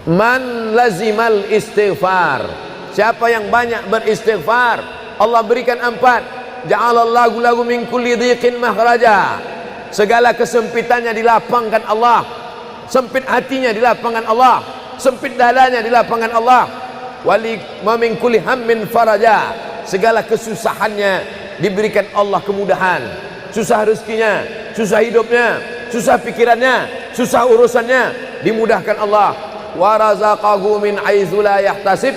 Man lazimal istighfar, siapa yang banyak beristighfar, Allah berikan 4. Ja'alallahu lahu min kulli dhiqin makhraja, segala kesempitannya dilapangkan Allah, sempit hatinya dilapangkan Allah, sempit dadanya dilapangkan Allah. Wali wa min kulli hammin faraja, segala kesusahannya diberikan Allah kemudahan, susah rezekinya, susah hidupnya, susah pikirannya, susah urusannya dimudahkan Allah. Wa razaqahu min haitsu la yahtasib,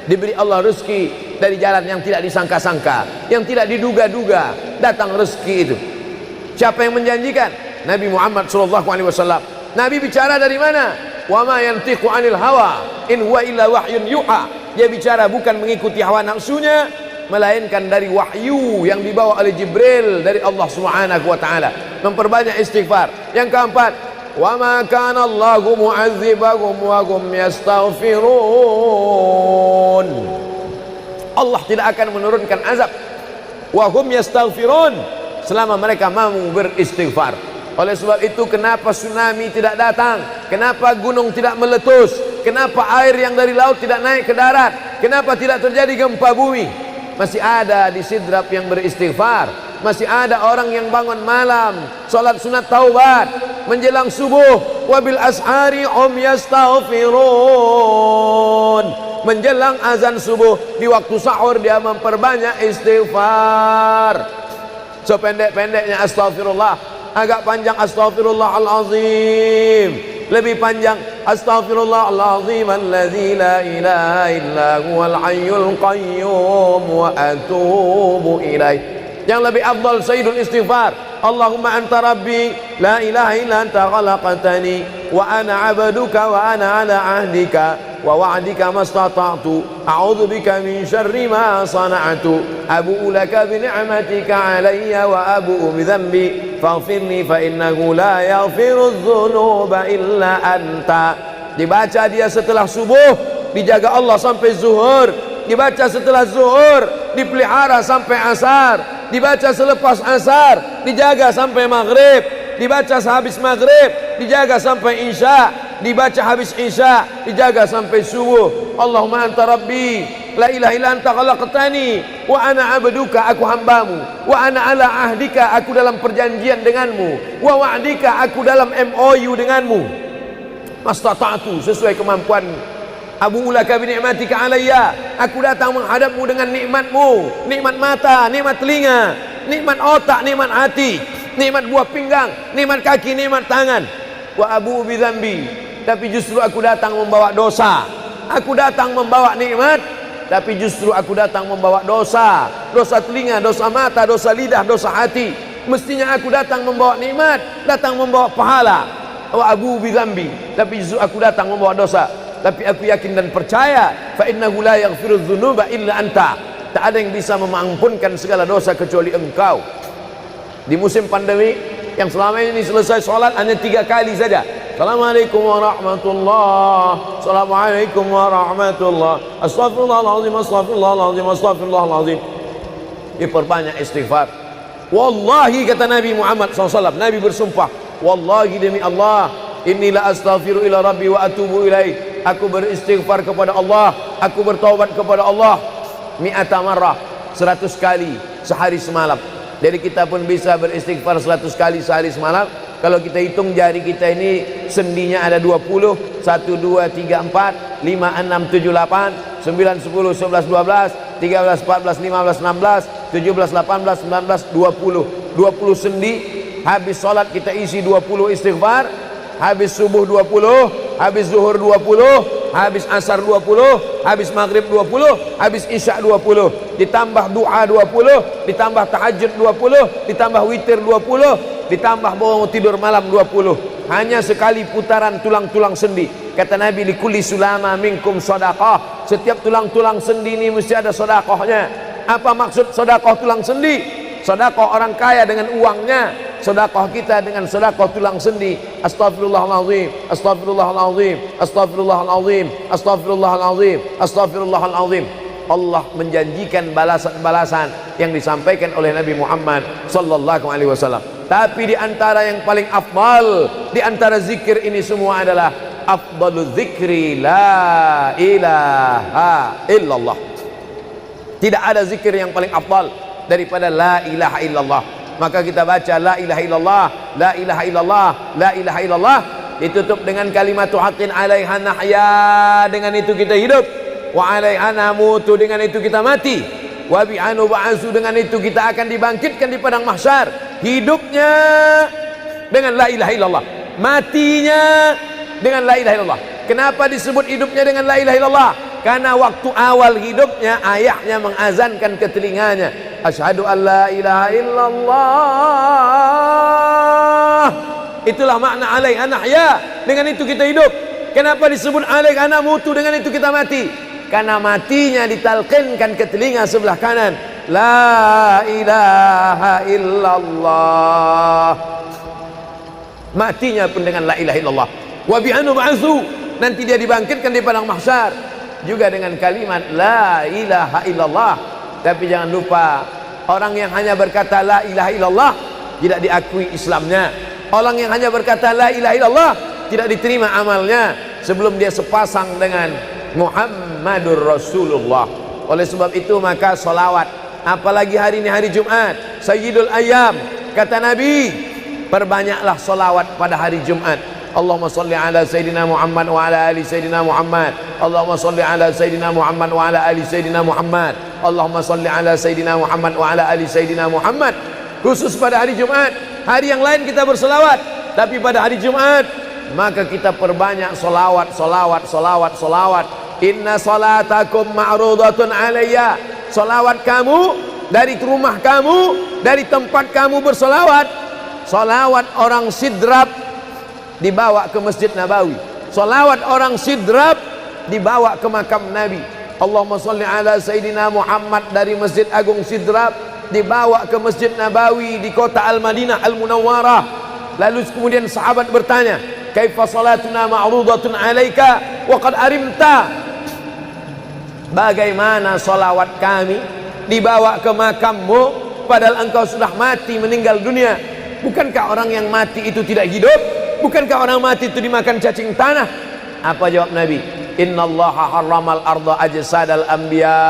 diberi Allah rezeki dari jalan yang tidak disangka-sangka, yang tidak diduga-duga datang rezeki itu. Siapa yang menjanjikan? Nabi Muhammad SAW. Nabi bicara dari mana? Wa ma yantiqu 'anil hawa in huwa illa wahyun yuha. Dia bicara bukan mengikuti hawa nafsunya, melainkan dari wahyu yang dibawa oleh Jibril dari Allah Subhanahu wa taala. Memperbanyak istighfar. Yang keempat, wa ma kana Allahu mu'adzibahum wa hum yastaghfirun. Allah tidak akan menurunkan azab wa hum yastaghfirun selama mereka mampu beristighfar. Oleh sebab itu, kenapa tsunami tidak datang? Kenapa gunung tidak meletus? Kenapa air yang dari laut tidak naik ke darat? Kenapa tidak terjadi gempa bumi? Masih ada di Sidrap yang beristighfar. Masih ada orang yang bangun malam salat sunat taubat menjelang subuh. Wabil ashari yastaghfirun, menjelang azan subuh, di waktu sahur dia memperbanyak istighfar. Sependek-pendeknya astaghfirullah, agak panjang astaghfirullahalazim, lebih panjang astaghfirullahalazim alladzi la ilaha illa huwal hayyul qayyum wa atubu ilaih. Yang lebih afdal sayyidul istighfar, Allahumma anta rabbi la ilaha illa anta khalaqtani wa ana 'abduka wa ana 'ala 'ahdika wa wa'dika mastata'tu a'udzu bika min syarri ma sana'tu abu'u laka bi ni'matika 'alayya wa abu'u bi dhanbi faghfirli fa innahu la yaghfiru dzunuba illa anta. Dibaca dia setelah subuh, dijaga Allah sampai zuhur. Dibaca setelah zuhur, dipelihara sampai asar. Dibaca selepas asar, dijaga sampai maghrib. Dibaca sehabis maghrib, dijaga sampai isya. Dibaca habis isya, dijaga sampai subuh. Allahumma anta rabbi la ilaha illa anta khalaqtani wa ana 'abduka, aku hambamu, wa ana 'ala ahdika, aku dalam perjanjian denganmu, wa wa'dika, aku dalam MOU denganmu, mastata'tu, sesuai kemampuanmu. Abu ulaka bi ni'matika alayya, aku datang menghadapmu dengan nikmatmu, nikmat mata, nikmat telinga, nikmat otak, nikmat hati, nikmat buah pinggang, nikmat kaki, nikmat tangan. Wa abu bi dzambi, tapi justru aku datang membawa dosa. Aku datang membawa nikmat, tapi justru aku datang membawa dosa. Dosa telinga, dosa mata, dosa lidah, dosa hati. Mestinya aku datang membawa nikmat, datang membawa pahala. Wa abu bi dzambi, tapi justru aku datang membawa dosa. Tapi aku yakin dan percaya, fa innahu la yaghfiru dzunuba illa anta, tak ada yang bisa mengampunkan segala dosa kecuali engkau. Di musim pandemi yang selama ini selesai sholat hanya 3 kali saja. Assalamualaikum warahmatullah, assalamualaikum warahmatullah, astaghfirullahaladzim, astaghfirullahaladzim, astaghfirullahaladzim. Diperbanyak istighfar. Wallahi, kata Nabi Muhammad SAW, Nabi bersumpah, wallahi demi Allah, inilah astaghfiru ila rabbi wa atubu ilaih, aku beristighfar kepada Allah, aku bertaubat kepada Allah mi'ata marrah, 100 kali sehari semalam. Jadi kita pun bisa beristighfar 100 kali sehari semalam. Kalau kita hitung jari kita ini sendinya ada 20, 1, 2, 3, 4, 5, 6, 7, 8, 9, 10, 11, 12, 13, 14, 15, 16, 17, 18, 19, 20. 20 sendi. Habis sholat kita isi 20 istighfar, habis subuh 20, habis zuhur 20, habis asar 20, habis maghrib 20, habis isya 20, ditambah doa 20, ditambah tahajud 20, ditambah witir 20, ditambah bangun tidur malam 20. Hanya sekali putaran tulang-tulang sendi. Kata Nabi, likulli sulama minkum sedekah, setiap tulang-tulang sendi ini mesti ada sedekahnya. Apa maksud sedekah tulang sendi? Sedekah orang kaya dengan uangnya, sedekah kita dengan sedekah tulang sendi. Astaghfirullahalazim, astaghfirullahalazim, astaghfirullahalazim, astaghfirullahalazim, astaghfirullahalazim. Allah menjanjikan balasan-balasan yang disampaikan oleh Nabi Muhammad sallallahu alaihi wasallam. Tapi di antara yang paling afdal di antara zikir ini semua adalah afdalul zikri la ilaha illallah. Tidak ada zikir yang paling afdal daripada la ilaha illallah. Maka kita baca la ilaha illallah, la ilaha illallah, la ilaha illallah, ditutup dengan kalimatu haqqin 'alaiha nahya, dengan itu kita hidup, wa 'alaiha namutu, dengan itu kita mati, wa bi'anu ba'su, dengan itu kita akan dibangkitkan di padang mahsyar. Hidupnya dengan la ilaha illallah, matinya dengan la ilaha illallah. Kenapa disebut hidupnya dengan la ilaha illallah? Karena waktu awal hidupnya ayahnya mengazankan ke telinganya, asyhadu an la ilaha illallah. Itulah makna alaiha nahya, dengan itu kita hidup. Kenapa disebut alaiha namutu, dengan itu kita mati? Karena matinya ditalqinkan ke telinga sebelah kanan, la ilaha illallah. Matinya pun dengan la ilaha illallah. Wa bi'anu ba'su, nanti dia dibangkitkan di padang mahsyar juga dengan kalimat la ilaha illallah. Tapi jangan lupa, orang yang hanya berkata la ilaha illallah tidak diakui Islamnya. Orang yang hanya berkata la ilaha illallah tidak diterima amalnya sebelum dia sepasang dengan Muhammadur Rasulullah. Oleh sebab itu maka solawat, apalagi hari ini hari Jumat, Sayyidul Ayyam, kata Nabi, perbanyaklah solawat pada hari Jumat. Allahumma salli ala Sayyidina Muhammad wa ala ali Sayyidina Muhammad. Allahumma salli ala Sayyidina Muhammad wa ala ali Sayyidina Muhammad. Allahumma salli ala Sayyidina Muhammad wa ala ali Sayyidina Muhammad. Khusus pada hari Jumat. Hari yang lain kita berselawat, tapi pada hari Jumat maka kita perbanyak solawat, solawat, solawat, solawat. Inna salatakum ma'rudatun alayya. Solawat kamu dari rumah kamu, dari tempat kamu bersolawat. Solawat orang sidrap dibawa ke Masjid Nabawi. Salawat orang sidrap dibawa ke makam Nabi. Allahumma salli ala Sayyidina Muhammad dari Masjid Agung Sidrap dibawa ke Masjid Nabawi di kota Al-Madinah Al-Munawwarah. Lalu kemudian sahabat bertanya, kaifa salatuna ma'rudatun alaika wa qad arimta? Bagaimana salawat kami dibawa ke makammu padahal engkau sudah mati, meninggal dunia? Bukankah orang yang mati itu tidak hidup? Bukankah orang mati itu dimakan cacing tanah? Apa jawab Nabi? Innallaha harramal arda ajsadal anbiya.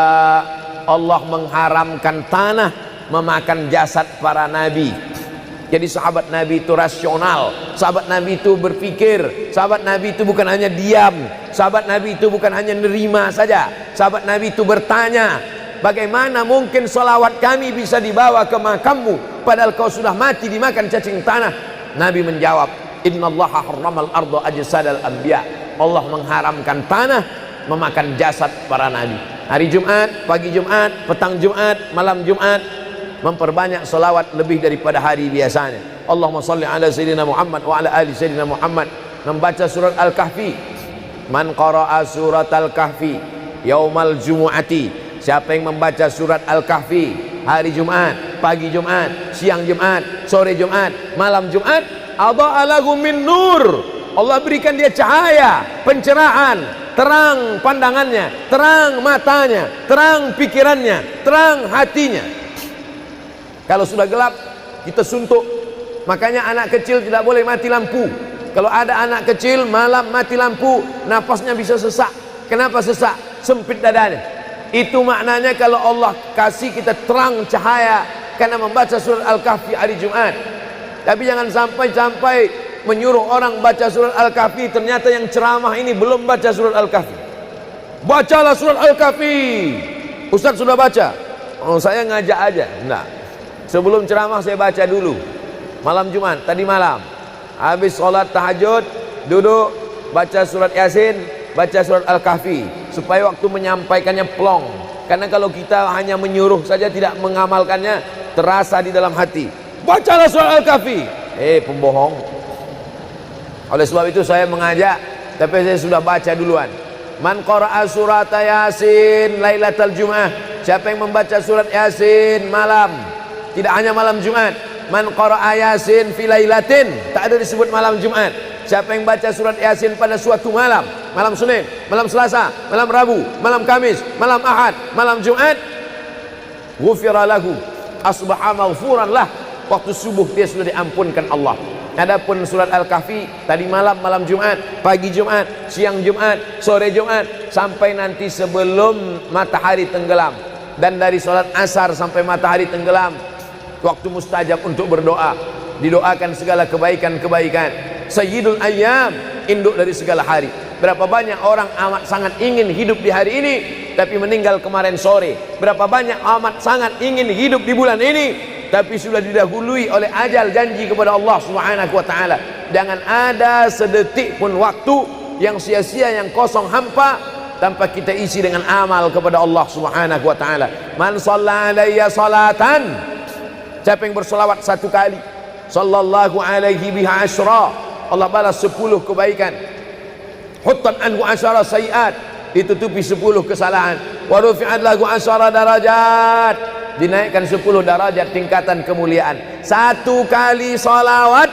Allah mengharamkan tanah memakan jasad para nabi. Jadi sahabat Nabi itu rasional. Sahabat Nabi itu berpikir. Sahabat Nabi itu bukan hanya diam. Sahabat Nabi itu bukan hanya nerima saja. Sahabat Nabi itu bertanya, bagaimana mungkin salawat kami bisa dibawa ke makammu padahal kau sudah mati dimakan cacing tanah? Nabi menjawab, innallaha harramal arda ajsadal anbiya. Allah mengharamkan tanah memakan jasad para nabi. Hari Jumat, pagi Jumat, petang Jumat, malam Jumat, memperbanyak salawat lebih daripada hari biasanya. Allahumma salli ala Sayyidina Muhammad wa ala ali Sayyidina Muhammad. Membaca surat Al-Kahfi. Man qara'a surat Al-Kahfi yaumal jumu'ati. Siapa yang membaca surat Al-Kahfi hari Jumat, pagi Jumat, siang Jumat, sore Jumat, malam Jumat, adha'a lahu min nur. Allah berikan dia cahaya, pencerahan, terang pandangannya, terang matanya, terang pikirannya, terang hatinya. Kalau sudah gelap, kita suntuk. Makanya anak kecil tidak boleh mati lampu. Kalau ada anak kecil malam mati lampu, nafasnya bisa sesak. Kenapa sesak? Sempit dadanya. Itu maknanya kalau Allah kasih kita terang cahaya karena membaca surat Al-Kahfi hari Jumat. Tapi jangan sampai menyuruh orang baca surat Al-Kahfi, ternyata yang ceramah ini belum baca surat Al-Kahfi. Bacalah surat Al-Kahfi. Ustaz sudah baca? Oh, saya ngajak aja. Enggak. Sebelum ceramah saya baca dulu. Malam Jumat, tadi malam. Habis sholat tahajud, duduk, baca surat Yasin, baca surat Al-Kahfi. Supaya waktu menyampaikannya plong. Karena kalau kita hanya menyuruh saja tidak mengamalkannya, terasa di dalam hati. Bacalah surat Al-Kahfi. Pembohong. Oleh sebab itu saya mengajak, tapi saya sudah baca duluan. Man qara'a surat Yasin lailatal Jum'ah. Siapa yang membaca surat Yasin malam, tidak hanya malam Jumat. Man qara'a Yasin fi lailatin, tak ada disebut malam Jumat. Siapa yang baca surat Yasin pada suatu malam, malam Senin, malam Selasa, malam Rabu, malam Kamis, malam Ahad, malam Jumat, ghufira lahu, asbaha maghfuran lah. Waktu subuh dia sudah diampunkan Allah. Adapun surat Al-Kahfi tadi malam, malam Jumat, pagi Jumat, siang Jumat, sore Jumat, sampai nanti sebelum matahari tenggelam. Dan dari salat asar sampai matahari tenggelam, waktu mustajab untuk berdoa, didoakan segala kebaikan-kebaikan. Sayyidul Ayyam, induk dari segala hari. Berapa banyak orang amat sangat ingin hidup di hari ini, tapi meninggal kemarin sore. Berapa banyak amat sangat ingin hidup di bulan ini, tapi sudah didahului oleh ajal, janji kepada Allah Subhanahu wa taala. Jangan ada sedetik pun waktu yang sia-sia, yang kosong hampa, tanpa kita isi dengan amal kepada Allah Subhanahu wa taala. Man shalla alayya salatan, siapa yang bersolawat satu kali, sallallahu alaihi biha asyra, Allah balas 10 kebaikan. Huttan anhu asyara sayiat, ditutupi 10 kesalahan. Wa rufi'at lahu asyara darajat, dinaikkan 10 darajat tingkatan kemuliaan. Satu kali salawat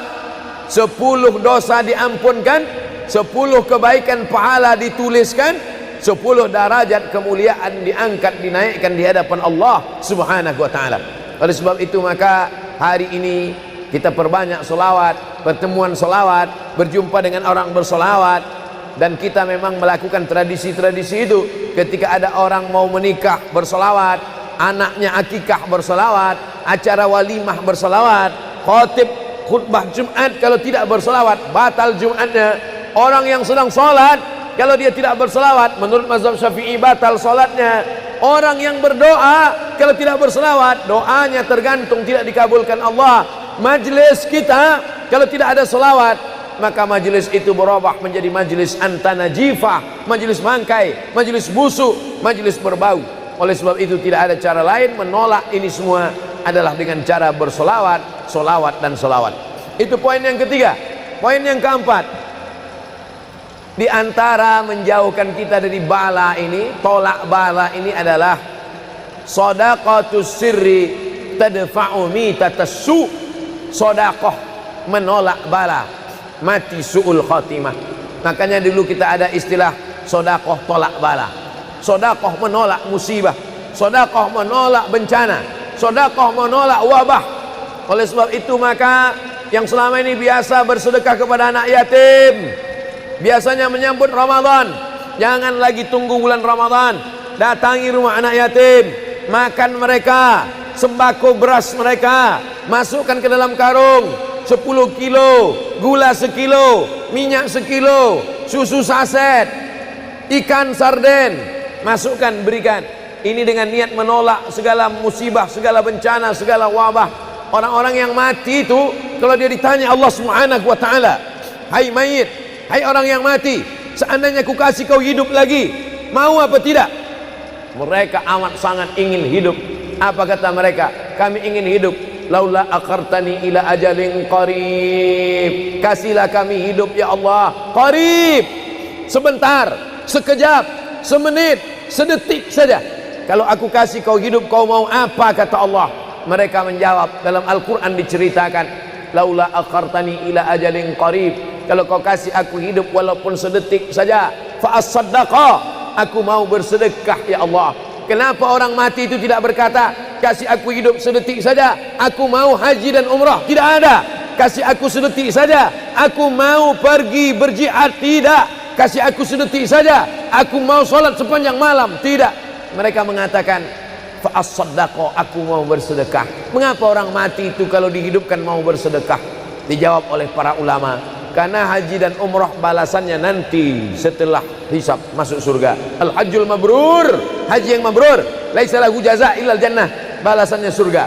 10 dosa diampunkan, 10 kebaikan pahala dituliskan, 10 derajat kemuliaan diangkat, dinaikkan di hadapan Allah Subhanahu wa taala. Oleh sebab itu maka hari ini kita perbanyak solawat, pertemuan solawat, berjumpa dengan orang bersolawat. Dan kita memang melakukan tradisi-tradisi itu. Ketika ada orang mau menikah bersolawat, anaknya akikah bersolawat, acara walimah bersolawat, khotib khutbah Jumat kalau tidak bersolawat batal Jumatnya. Orang yang sedang sholat kalau dia tidak bersolawat, menurut mazhab Syafi'i batal sholatnya. Orang yang berdoa kalau tidak bersolawat, doanya tergantung tidak dikabulkan Allah. Majlis kita kalau tidak ada selawat, maka majlis itu berubah menjadi majlis antanajifah, majlis mangkai, majlis busuk, majlis berbau. Oleh sebab itu tidak ada cara lain menolak ini semua adalah dengan cara bersolawat, solawat dan solawat. Itu poin yang ketiga. Poin yang keempat, di antara menjauhkan kita dari bala ini, tolak bala ini adalah shadaqatus sirri tadfa'u mitatas su'. Sodakoh menolak bala, mati su'ul khotimah. Makanya dulu kita ada istilah sodakoh tolak bala, sodakoh menolak musibah, sodakoh menolak bencana, sodakoh menolak wabah. Oleh sebab itu maka yang selama ini biasa bersedekah kepada anak yatim, biasanya menyambut Ramadan, jangan lagi tunggu bulan Ramadan, datangi rumah anak yatim, makan mereka, sembako beras mereka, masukkan ke dalam karung 10 kilo, gula sekilo, minyak sekilo, susu saset, ikan sarden, masukkan, berikan. Ini dengan niat menolak segala musibah, segala bencana, segala wabah. Orang-orang yang mati itu kalau dia ditanya Allah Subhanahu wa taala, hai mayit, hai orang yang mati, seandainya ku kasih kau hidup lagi, mau apa tidak? Mereka amat sangat ingin hidup. Apa kata mereka? Kami ingin hidup. Laula akhartani ila ajalin qarib, kasihlah kami hidup ya Allah qarib, sebentar, sekejap, semenit, sedetik saja. Kalau aku kasih kau hidup, kau mau apa? Kata Allah. Mereka menjawab, dalam Al-Quran diceritakan, laula akhartani ila ajalin qarib, kalau kau kasih aku hidup walaupun sedetik saja, fa as-saddaqa, aku mau bersedekah ya Allah. Kenapa orang mati itu tidak berkata, kasih aku hidup sedetik saja, aku mau haji dan umrah? Tidak ada. Kasih aku sedetik saja, aku mau pergi berjihad? Tidak. Kasih aku sedetik saja, aku mau sholat sepanjang malam? Tidak. Mereka mengatakan, fa'as-saddaqa, aku mau bersedekah. Mengapa orang mati itu kalau dihidupkan mau bersedekah? Dijawab oleh para ulama, karena haji dan umrah balasannya nanti setelah hisab masuk surga. Al-hajjul mabrur, haji yang mabrur, laisa lahu jaza illal jannah, balasannya surga.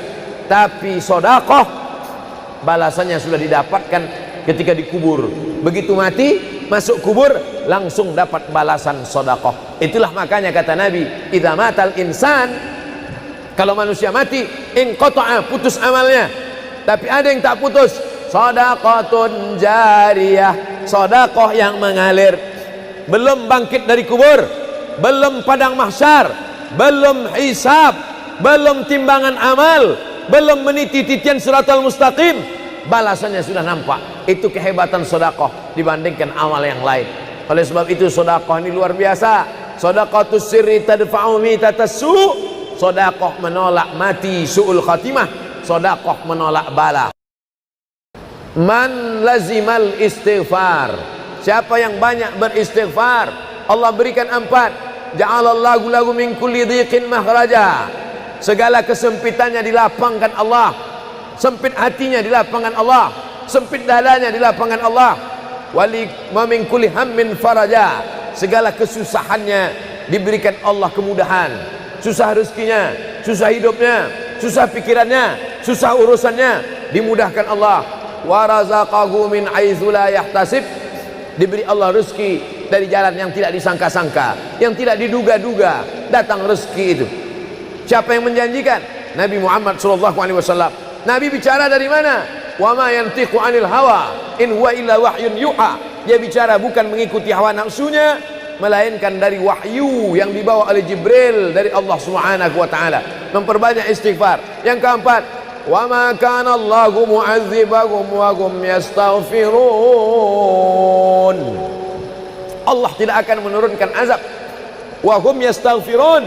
Tapi sedekah balasannya sudah didapatkan ketika dikubur. Begitu mati masuk kubur langsung dapat balasan sedekah. Itulah makanya kata Nabi, idza matal insan, kalau manusia mati, inqata'a, putus amalnya. Tapi ada yang tak putus, shadaqatun jariyah, sedekah yang mengalir. Belum bangkit dari kubur, belum padang mahsyar, belum hisab, belum timbangan amal, belum meniti titian siratal mustaqim, balasannya sudah nampak. Itu kehebatan sedekah dibandingkan amal yang lain. Oleh sebab itu sedekah ini luar biasa. Shadaqatus sirri tadfa'u mitatas su', sedekah menolak mati su'ul khatimah, sedekah menolak bala. Man lazimal istighfar, siapa yang banyak beristighfar, Allah berikan 4. Ja'alallahu lahu min kulli dhiqin makhraja, segala kesempitannya dilapangkan Allah, sempit hatinya dilapangkan Allah, sempit dadanya dilapangkan Allah. Wali wa min kulli hammin faraja, segala kesusahannya diberikan Allah kemudahan, susah rezekinya, susah hidupnya, susah pikirannya, susah urusannya dimudahkan Allah. Wa razaqahu min haitsu la yahtasib, diberi Allah rezeki dari jalan yang tidak disangka-sangka, yang tidak diduga-duga datang rezeki itu. Siapa yang menjanjikan? Nabi Muhammad SAW. Nabi bicara dari mana? Wa ma yantiqu 'anil hawa in huwa illa wahyun yuha, dia bicara bukan mengikuti hawa nafsunya, melainkan dari wahyu yang dibawa oleh Jibril dari Allah Subhanahu wa taala. Memperbanyak istighfar. Yang keempat, wa ma kana Allahu mu'adzibahum wa hum yastaghfirun, Allah tidak akan menurunkan azab wa hum yastaghfirun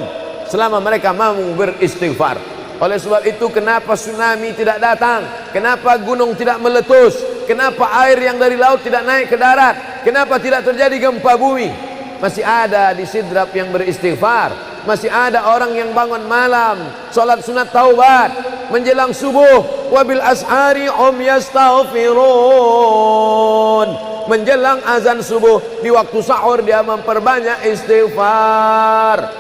selama mereka mau beristighfar. Oleh sebab itu, kenapa tsunami tidak datang? Kenapa gunung tidak meletus? Kenapa air yang dari laut tidak naik ke darat? Kenapa tidak terjadi gempa bumi? Masih ada di Sidrap yang beristighfar, masih ada orang yang bangun malam salat sunat taubat menjelang subuh, wabil ashari hum yastaghfirun, menjelang azan subuh di waktu sahur dia memperbanyak istighfar.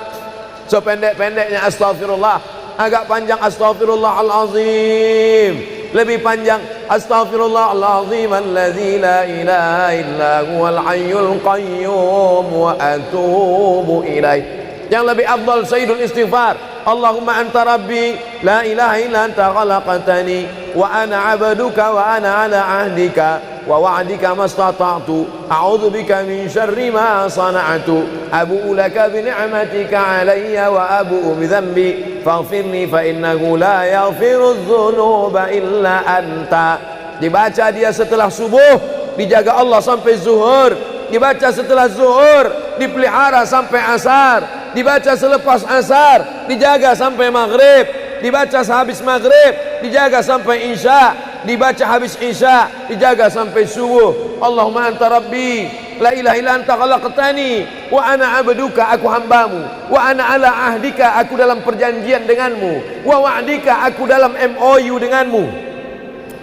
Sependek-pendeknya astaghfirullah, agak panjang astaghfirullahalazim, lebih panjang astaghfirullahalazim alladzi la ilaha illa huwal hayyul qayyum wa atubu ilaih. Yang lebih afdal sayyidul istighfar, Allahumma anta rabbi la ilaha illa anta khalaqtani wa ana 'abduka wa ana 'ala 'ahdika wa wa'dika mastata'tu a'udzu bika min syarri ma sana'tu abu'u laka bi ni'matika 'alayya wa abu'u bi dhanbi faghfirli fa innahu la yaghfiru dzunuba illa anta. Dibaca dia setelah subuh, dijaga Allah sampai zuhur, dibaca setelah zuhur, dipelihara sampai asar, dibaca selepas asar, dijaga sampai maghrib, dibaca sehabis maghrib, dijaga sampai isya, dibaca habis isya, dijaga sampai subuh. Allahumma anta rabbi la ilaha illa anta khalaqtani wa ana 'abduka, aku hambamu, wa ana 'ala ahdika, aku dalam perjanjian denganmu, wa wa'dika, aku dalam MOU denganmu,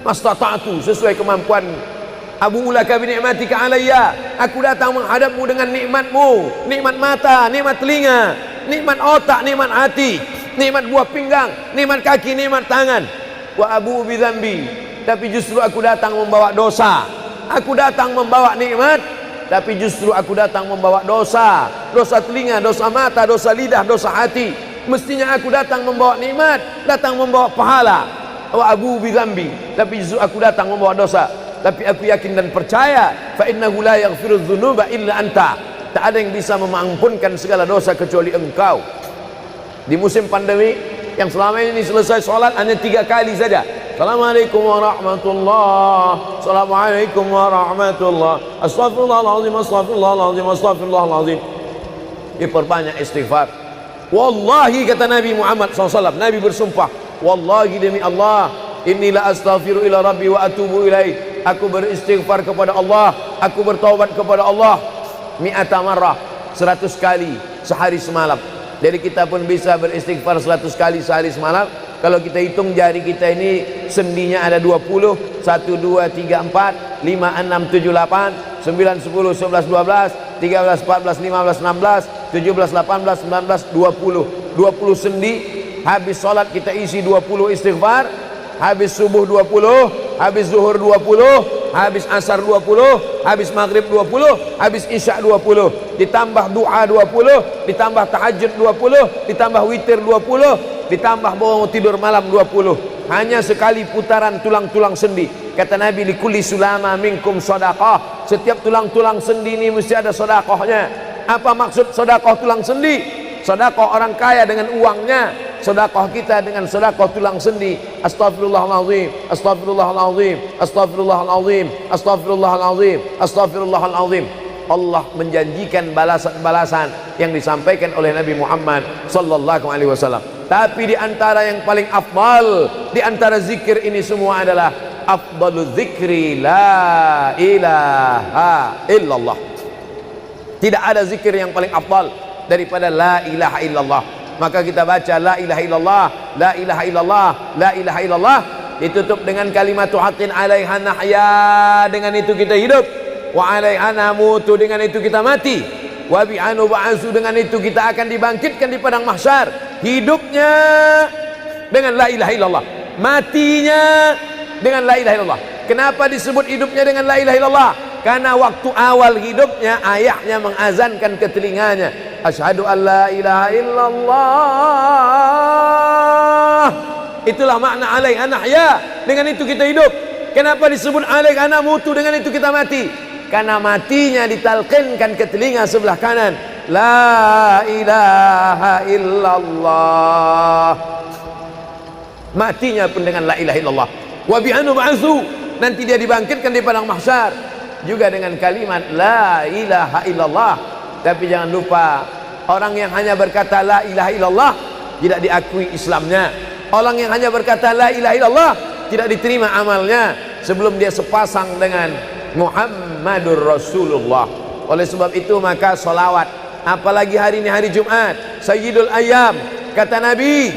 mastata'tu, sesuai kemampuanmu. Abu ulaka bi ni'matika alayya, aku datang menghadapmu dengan nikmatmu, nikmat mata, nikmat telinga, nikmat otak, nikmat hati, nikmat buah pinggang, nikmat kaki, nikmat tangan. Wa abu bi dzambi, tapi justru aku datang membawa dosa. Aku datang membawa nikmat, tapi justru aku datang membawa dosa. Dosa telinga, dosa mata, dosa lidah, dosa hati. Mestinya aku datang membawa nikmat, datang membawa pahala. Wa abu bi dzambi, tapi justru aku datang membawa dosa. Tapi aku yakin dan percaya, fa innahu la yaghfiru dzunuba illa anta, tak ada yang bisa mengampunkan segala dosa kecuali engkau. Di musim pandemi yang selama ini selesai sholat hanya 3 kali saja. Assalamualaikum warahmatullahi, Assalamualaikum warahmatullahi, Astaghfirullahaladzim, Astaghfirullahaladzim, Astaghfirullahaladzim. Diperbanyak istighfar. Wallahi, kata Nabi Muhammad SAW, Nabi bersumpah, wallahi demi Allah, inilah astaghfiru ila rabbi wa atubu ilaih, aku beristighfar kepada Allah, aku bertaubat kepada Allah mi'ata marrah, 100 kali sehari semalam. Jadi kita pun bisa beristighfar 100 kali sehari semalam. Kalau kita hitung jari kita ini sendinya ada 20, 1, 2, 3, 4, 5, 6, 7, 8, 9, 10, 11, 12, 13, 14, 15, 16, 17, 18, 19, 20 sendi. Habis sholat kita isi 20 istighfar, habis subuh 20, habis zuhur 20, habis asar 20, habis maghrib 20, habis isya 20, ditambah doa 20, ditambah tahajud 20, ditambah witir 20, ditambah bangun tidur malam 20. Hanya sekali putaran tulang-tulang sendi. Kata Nabi, likulli sulama minkum sedekah, setiap tulang-tulang sendi ini mesti ada sedekahnya. Apa maksud sedekah tulang sendi? Sedekah orang kaya dengan uangnya, sedekah kita dengan sedekah tulang sendi. Astaghfirullahalazim, astaghfirullahalazim, astaghfirullahalazim, astaghfirullahalazim, astaghfirullahalazim. Allah menjanjikan balasan-balasan yang disampaikan oleh Nabi Muhammad sallallahu alaihi wasallam. Tapi di antara yang paling afdal di antara zikir ini semua adalah afdalu dzikri la ilaha illallah. Tidak ada zikir yang paling afdal daripada la ilaha illallah. Maka kita baca la ilaha illallah, la ilaha illallah, la ilaha illallah, ditutup dengan kalimatu haqqin 'alaiha nahya, dengan itu kita hidup, wa 'alaiha namutu, dengan itu kita mati, wa bi'anu ba'su, dengan itu kita akan dibangkitkan di padang mahsyar. Hidupnya dengan la ilaha illallah, matinya dengan la ilaha illallah. Kenapa disebut hidupnya dengan la ilaha illallah? Karena waktu awal hidupnya ayahnya mengazankan ke telinganya, asyhadu an la ilaha illallah. Itulah makna alaiha nahya, dengan itu kita hidup. Kenapa disebut alaiha namutu, dengan itu kita mati? Karena matinya ditalqinkan ke telinga sebelah kanan, la ilaha illallah. Matinya pun dengan la ilaha illallah. Wa bi'anu ba'su, nanti dia dibangkitkan di padang mahsyar juga dengan kalimat la ilaha illallah. Tapi jangan lupa, orang yang hanya berkata la ilaha illallah tidak diakui Islamnya. Orang yang hanya berkata la ilaha illallah tidak diterima amalnya sebelum dia sepasang dengan Muhammadur Rasulullah. Oleh sebab itu maka solawat, apalagi hari ini hari Jumat, Sayyidul Ayyam, kata Nabi,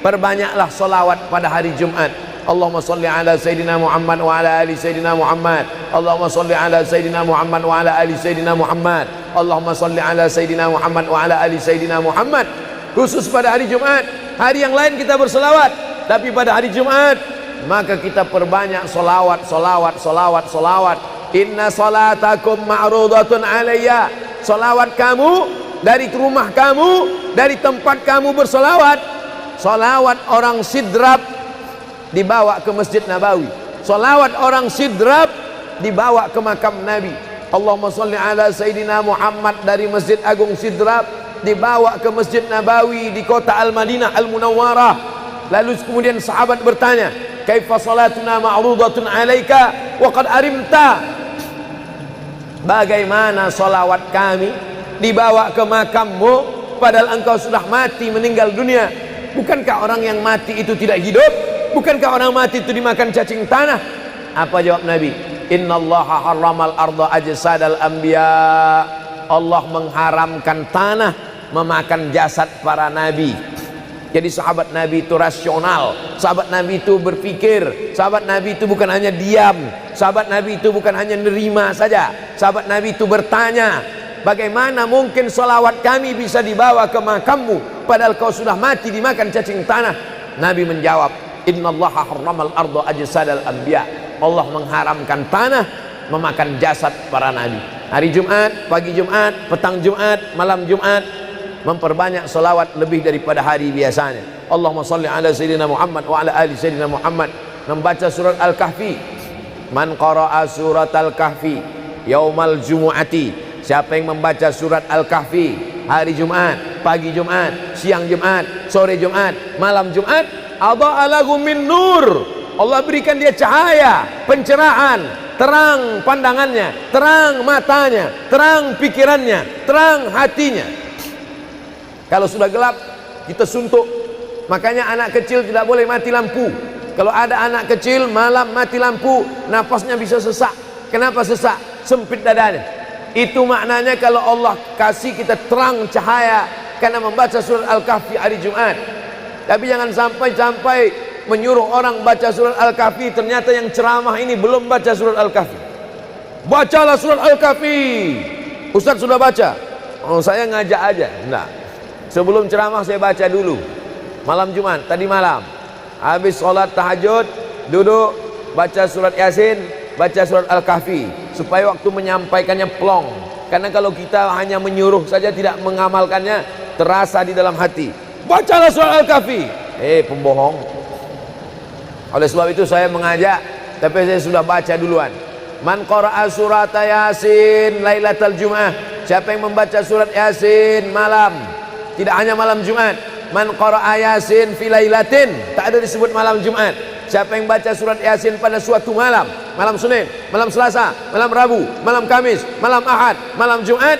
perbanyaklah solawat pada hari Jumat. Allahumma salli ala Sayyidina Muhammad wa ala ali Sayyidina Muhammad. Allahumma salli ala Sayyidina Muhammad wa ala ali Sayyidina Muhammad. Allahumma salli ala Sayyidina Muhammad wa ala ali Sayyidina Muhammad. Khusus pada hari Jumat. Hari yang lain kita berselawat, tapi pada hari Jumat maka kita perbanyak solawat, solawat, solawat, solawat. Inna salatakum ma'rudatun alayya. Solawat kamu dari rumah kamu, dari tempat kamu bersolawat. Solawat orang sidrap dibawa ke Masjid Nabawi. Salawat orang sidrap dibawa ke makam Nabi. Allahumma salli ala Sayyidina Muhammad dari Masjid Agung Sidrap dibawa ke Masjid Nabawi di kota Al-Madinah Al-Munawwarah. Lalu kemudian sahabat bertanya, kaifa salatuna ma'rudatun alaika wa qad arimta? Bagaimana salawat kami dibawa ke makammu padahal engkau sudah mati, meninggal dunia? Bukankah orang yang mati itu tidak hidup? Bukankah orang mati itu dimakan cacing tanah? Apa jawab Nabi? Innallaha harramal arda ajsadal anbiya. Allah mengharamkan tanah memakan jasad para nabi. Jadi sahabat Nabi itu rasional. Sahabat Nabi itu berpikir. Sahabat Nabi itu bukan hanya diam. Sahabat Nabi itu bukan hanya nerima saja. Sahabat Nabi itu bertanya, bagaimana mungkin salawat kami bisa dibawa ke makammu padahal kau sudah mati dimakan cacing tanah? Nabi menjawab, innallaha harramal arda ajsadal anbiya. Allah mengharamkan tanah memakan jasad para nabi. Hari Jumat, pagi Jumat, petang Jumat, malam Jumat, memperbanyak salawat lebih daripada hari biasanya. Allahumma salli ala Sayyidina Muhammad wa ala ali Sayyidina Muhammad. Membaca surat Al-Kahfi. Man qara'a surat Al-Kahfi yaumal jumu'ati. Siapa yang membaca surat Al-Kahfi hari Jumat, pagi Jumat, siang Jumat, sore Jumat, malam Jumat, adha'a lahu min nur. Allah berikan dia cahaya, pencerahan, terang pandangannya, terang matanya, terang pikirannya, terang hatinya. Kalau sudah gelap, kita suntuk. Makanya anak kecil tidak boleh mati lampu. Kalau ada anak kecil malam mati lampu, nafasnya bisa sesak. Kenapa sesak? Sempit dadanya. Itu maknanya kalau Allah kasih kita terang cahaya karena membaca surat Al-Kahfi hari Jumat. Tapi jangan sampai menyuruh orang baca surat Al-Kahfi, ternyata yang ceramah ini belum baca surat Al-Kahfi. Bacalah surat Al-Kahfi. Ustaz sudah baca? Oh, saya ngajak aja. Enggak. Sebelum ceramah saya baca dulu. Malam Jumat, tadi malam. Habis sholat tahajud, duduk, baca surat Yasin, baca surat Al-Kahfi. Supaya waktu menyampaikannya plong. Karena kalau kita hanya menyuruh saja tidak mengamalkannya, terasa di dalam hati. Bacalah surat Al-Kahfi. Pembohong. Oleh sebab itu saya mengajak, tapi saya sudah baca duluan. Man qara'a surat Yasin lailatal Jum'ah. Siapa yang membaca surat Yasin malam, tidak hanya malam Jumat. Man qara'a Yasin fi lailatin, tak ada disebut malam Jumat. Siapa yang baca surat Yasin pada suatu malam, malam Senin, malam Selasa, malam Rabu, malam Kamis, malam Ahad, malam Jumat,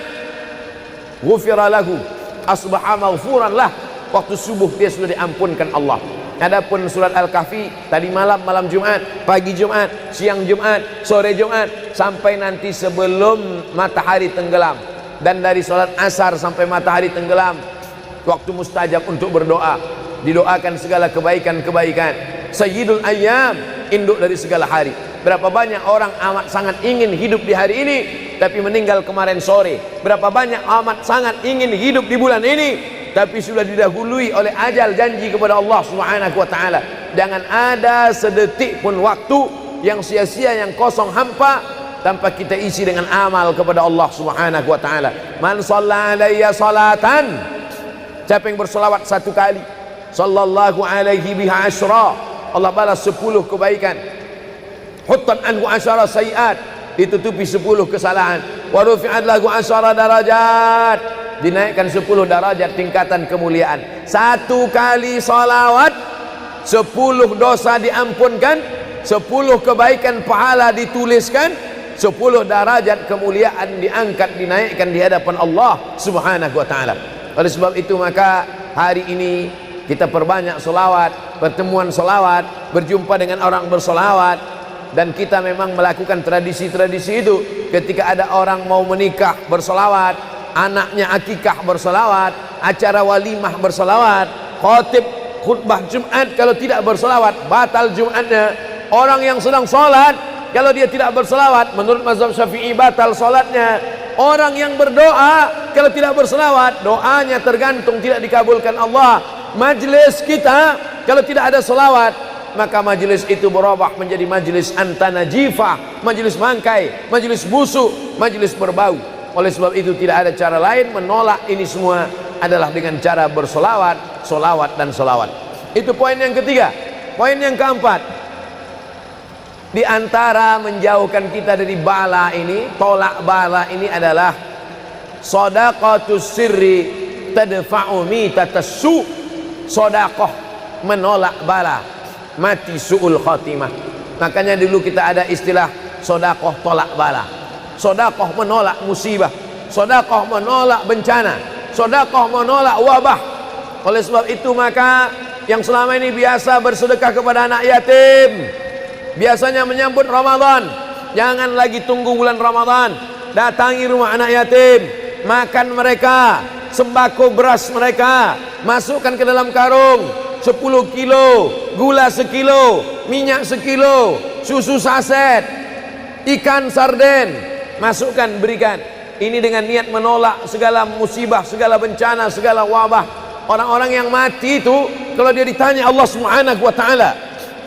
ghufira lahu, asbaha maghfuran lah. Waktu subuh dia sudah diampunkan Allah. Adapun surat Al-Kahfi tadi malam, malam Jumat, pagi Jumat, siang Jumat, sore Jumat, sampai nanti sebelum matahari tenggelam. Dan dari salat asar sampai matahari tenggelam, waktu mustajab untuk berdoa, didoakan segala kebaikan-kebaikan. Sayyidul Ayyam, induk dari segala hari. Berapa banyak orang amat sangat ingin hidup di hari ini, tapi meninggal kemarin sore. Berapa banyak amat sangat ingin hidup di bulan ini, tapi sudah didahului oleh ajal, janji kepada Allah Subhanahu wa taala. Jangan ada sedetik pun waktu yang sia-sia, yang kosong hampa, tanpa kita isi dengan amal kepada Allah Subhanahu wa taala. Man shalla alayya salatan, siapa yang bersolawat satu kali, sallallahu alaihi biha asyra, Allah balas 10 kebaikan. Huttan anhu asyara sayiat, ditutupi 10 kesalahan. Wa rufi'at lahu asyara darajat, dinaikkan 10 darajat tingkatan kemuliaan. Satu kali salawat 10 dosa diampunkan, 10 kebaikan pahala dituliskan, 10 derajat kemuliaan diangkat, dinaikkan di hadapan Allah Subhanahu wa taala. Oleh sebab itu maka hari ini kita perbanyak solawat, pertemuan solawat, berjumpa dengan orang bersolawat. Dan kita memang melakukan tradisi-tradisi itu. Ketika ada orang mau menikah bersolawat, anaknya akikah bersolawat, acara walimah bersolawat, khotib khutbah Jumat kalau tidak bersolawat batal Jumatnya. Orang yang sedang sholat kalau dia tidak bersolawat, menurut mazhab Syafi'i batal sholatnya. Orang yang berdoa kalau tidak bersolawat, doanya tergantung tidak dikabulkan Allah. Majlis kita kalau tidak ada solawat, maka majlis itu berubah menjadi majlis antanajifah, majlis mangkai, majlis busuk, majlis berbau. Oleh sebab itu tidak ada cara lain menolak ini semua adalah dengan cara bersolawat, solawat dan solawat. Itu poin yang ketiga. Poin yang keempat, di antara menjauhkan kita dari bala ini, tolak bala ini adalah shadaqatus sirri tadfa'u mitatas su'. Sodakoh menolak bala, mati su'ul khotimah. Makanya dulu kita ada istilah sodakoh tolak bala, sodakoh menolak musibah, sodakoh menolak bencana, sodakoh menolak wabah. Oleh sebab itu maka yang selama ini biasa bersedekah kepada anak yatim, biasanya menyambut Ramadan, jangan lagi tunggu bulan Ramadan, datangi rumah anak yatim, makan mereka, sembako beras mereka, masukkan ke dalam karung 10 kilo, gula sekilo, minyak sekilo, susu saset, ikan sarden, masukkan, berikan. Ini dengan niat menolak segala musibah, segala bencana, segala wabah. Orang-orang yang mati itu kalau dia ditanya Allah Subhanahu wa taala,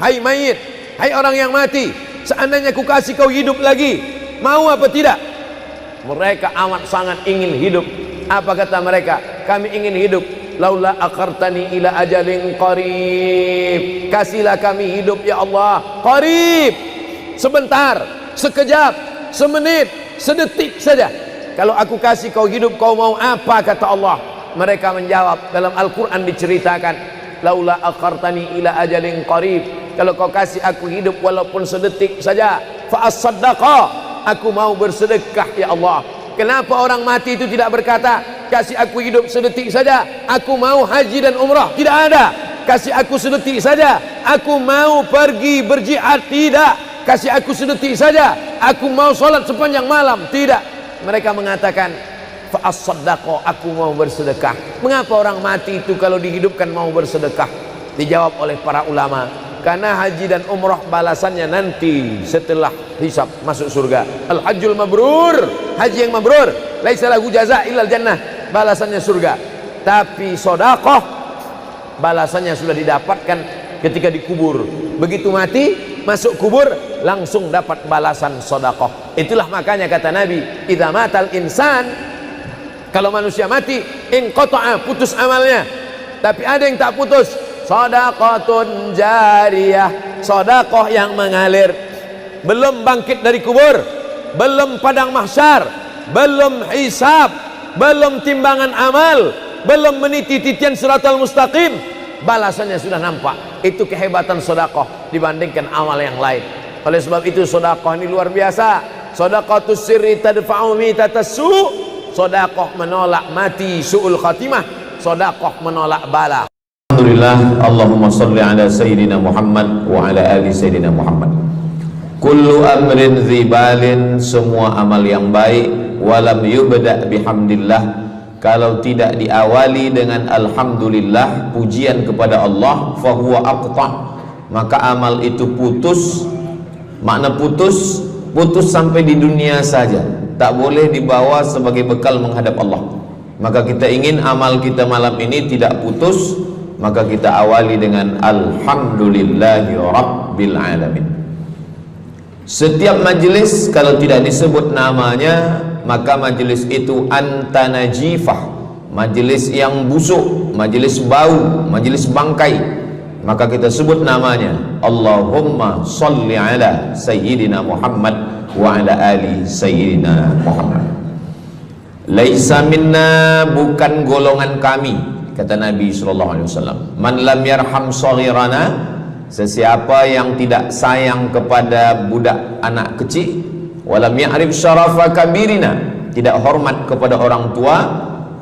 hai mayit, hai orang yang mati, seandainya ku kasih kau hidup lagi, mau apa tidak? Mereka amat sangat ingin hidup. Apa kata mereka? Kami ingin hidup. Laula akhartani ila ajalin qarib, kasihlah kami hidup ya Allah qarib, sebentar, sekejap, semenit, sedetik saja. Kalau aku kasih kau hidup, kau mau apa? Kata Allah. Mereka menjawab, dalam Al-Quran diceritakan, laula akhartani ila ajalin qarib, kalau kau kasih aku hidup walaupun sedetik saja, fa as-saddaqa, aku mau bersedekah ya Allah. Kenapa orang mati itu tidak berkata, kasih aku hidup sedetik saja, aku mau haji dan umrah? Tidak ada. Kasih aku sedetik saja, aku mau pergi berjihad? Tidak. Kasih aku sedetik saja, aku mau sholat sepanjang malam? Tidak. Mereka mengatakan, fa'as-saddaqa, aku mau bersedekah. Mengapa orang mati itu kalau dihidupkan mau bersedekah? Dijawab oleh para ulama, karena haji dan umrah balasannya nanti setelah hisab masuk surga. Al-hajjul mabrur, haji yang mabrur, laisa lahu jaza illal jannah, balasannya surga. Tapi sedekah balasannya sudah didapatkan ketika dikubur. Begitu mati masuk kubur langsung dapat balasan sedekah. Itulah makanya kata Nabi, idza matal insan, kalau manusia mati, inqata'a, putus amalnya. Tapi ada yang tak putus, shadaqatun jariyah, sedekah yang mengalir. Belum bangkit dari kubur, belum padang mahsyar, belum hisab, belum timbangan amal, belum meniti titian siratal mustaqim, balasannya sudah nampak. Itu kehebatan sedekah dibandingkan amal yang lain. Oleh sebab itu sedekah ini luar biasa. Shadaqatus sirri tadfa'u mitatas su', sedekah menolak mati su'ul khatimah, sedekah menolak bala. Alhamdulillah, Allahumma salli ala Sayyidina Muhammad wa ala ali Sayyidina Muhammad. Kullu amrin zibalin, semua amal yang baik, walam yubda' bihamdillah, kalau tidak diawali dengan alhamdulillah, pujian kepada Allah, fahuwa aqta', maka amal itu putus. Makna putus, putus sampai di dunia saja, tak boleh dibawa sebagai bekal menghadap Allah. Maka kita ingin amal kita malam ini tidak putus, maka kita awali dengan alhamdulillahi rabbil alamin. Setiap majelis kalau tidak disebut namanya, maka majelis itu antanajifah, majelis yang busuk, majelis bau, majelis bangkai. Maka kita sebut namanya, Allahumma salli ala Sayyidina Muhammad wa ala ali Sayyidina Muhammad. Laisa minna, bukan golongan kami, kata Nabi SAW. Man lam yarham saghirana, sesiapa yang tidak sayang kepada budak anak kecil, walam ya'rif syarafa kabirina, tidak hormat kepada orang tua,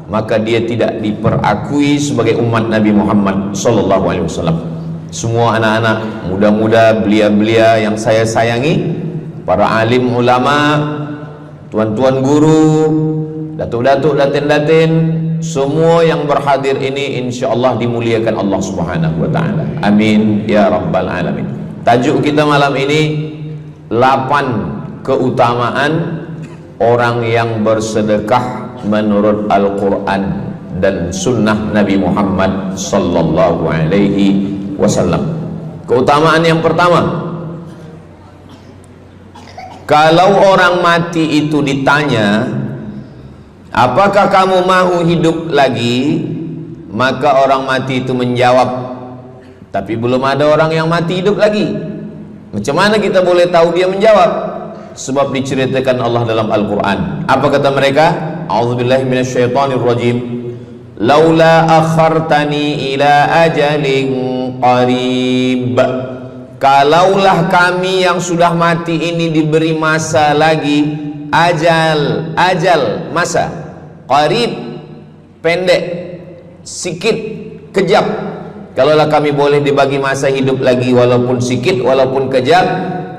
maka dia tidak diperakui sebagai umat Nabi Muhammad SAW. Semua anak-anak muda-muda, belia-belia yang saya sayangi, para alim ulama, tuan-tuan guru, datuk-datuk, datin-datin, semua yang berhadir ini insyaallah dimuliakan Allah Subhanahu wa taala. Amin ya rabbal alamin. Tajuk kita malam ini 8 keutamaan orang yang bersedekah menurut Al-Qur'an dan sunnah Nabi Muhammad sallallahu alaihi wasallam. Keutamaan yang pertama, kalau orang mati itu ditanya, apakah kamu mau hidup lagi? Maka orang mati itu menjawab, tapi belum ada orang yang mati hidup lagi. Macam mana kita boleh tahu dia menjawab? Sebab diceritakan Allah dalam Al-Quran. Apa kata mereka? A'udzubillahi minasyaitonirrajim. Laula akhartani ila ajalin qarib, kalaulah kami yang sudah mati ini diberi masa lagi, ajal masa, qarib pendek, sikit, kejap. Kalaulah kami boleh dibagi masa hidup lagi walaupun sikit, walaupun kejap,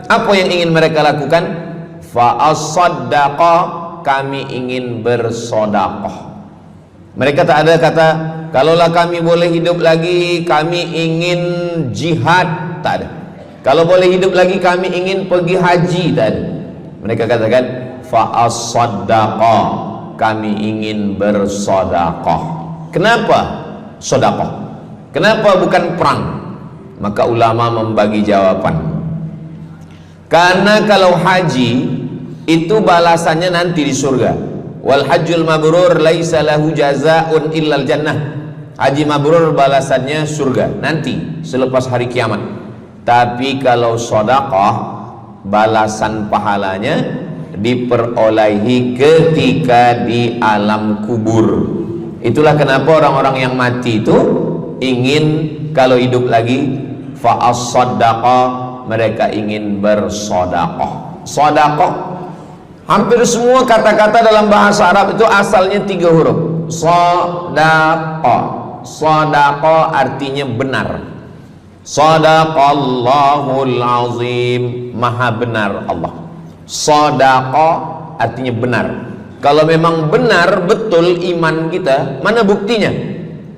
apa yang ingin mereka lakukan? Fa as-saddaqa, kami ingin bersodaqah. Mereka tak ada kata, kalaulah kami boleh hidup lagi, kami ingin jihad, tak ada. Kalau boleh hidup lagi, kami ingin pergi haji, tak ada. Mereka katakan, fa as-saddaqa, kami ingin bersodaqah. Kenapa sodaqah? Kenapa bukan perang? Maka ulama membagi jawaban. Karena kalau haji itu balasannya nanti di surga. Wal hajjul mabrur laisa lahu jazaa'un illal jannah. Haji mabrur balasannya surga nanti selepas hari kiamat. Tapi kalau sedekah, balasan pahalanya diperolehi ketika di alam kubur. Itulah kenapa orang-orang yang mati itu ingin kalau hidup lagi, fa as-sadaqah, mereka ingin bersedekah. Sedekah, hampir semua kata-kata dalam bahasa Arab itu asalnya 3 huruf. Sadaqah. Sadaqah artinya benar. Sadaqallahul azim, maha benar Allah. Sadaqah artinya benar. Kalau memang benar betul iman kita, mana buktinya?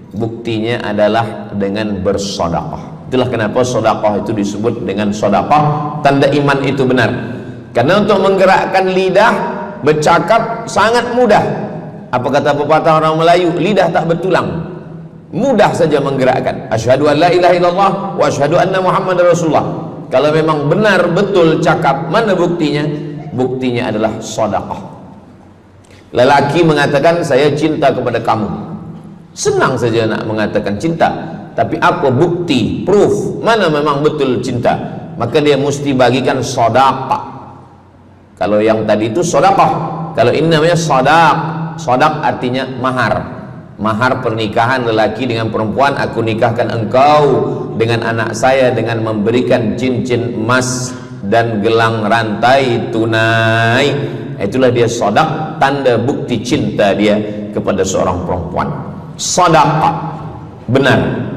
Buktinya adalah dengan bersedekah. Itulah kenapa sedekah itu disebut dengan sedekah, tanda iman itu benar. Karena untuk menggerakkan lidah bercakap sangat mudah. Apa kata pepatah orang Melayu? Lidah tak bertulang, mudah saja menggerakkan. Asyhadu an la ilaha illallah wa asyhadu anna Muhammadar Rasulullah. Kalau memang benar betul cakap, mana buktinya? Buktinya adalah sedekah. Lelaki mengatakan saya cinta kepada kamu, senang saja nak mengatakan cinta, tapi apa bukti, proof, mana memang betul cinta? Maka dia mesti bagikan sedekah. Kalau yang tadi itu sedekah, kalau ini namanya sadaq. Sadaq artinya mahar. Mahar pernikahan lelaki dengan perempuan, aku nikahkan engkau dengan anak saya dengan memberikan cincin emas dan gelang rantai tunai. Itulah dia sadaq, tanda bukti cinta dia kepada seorang perempuan. Sadaqah, benar.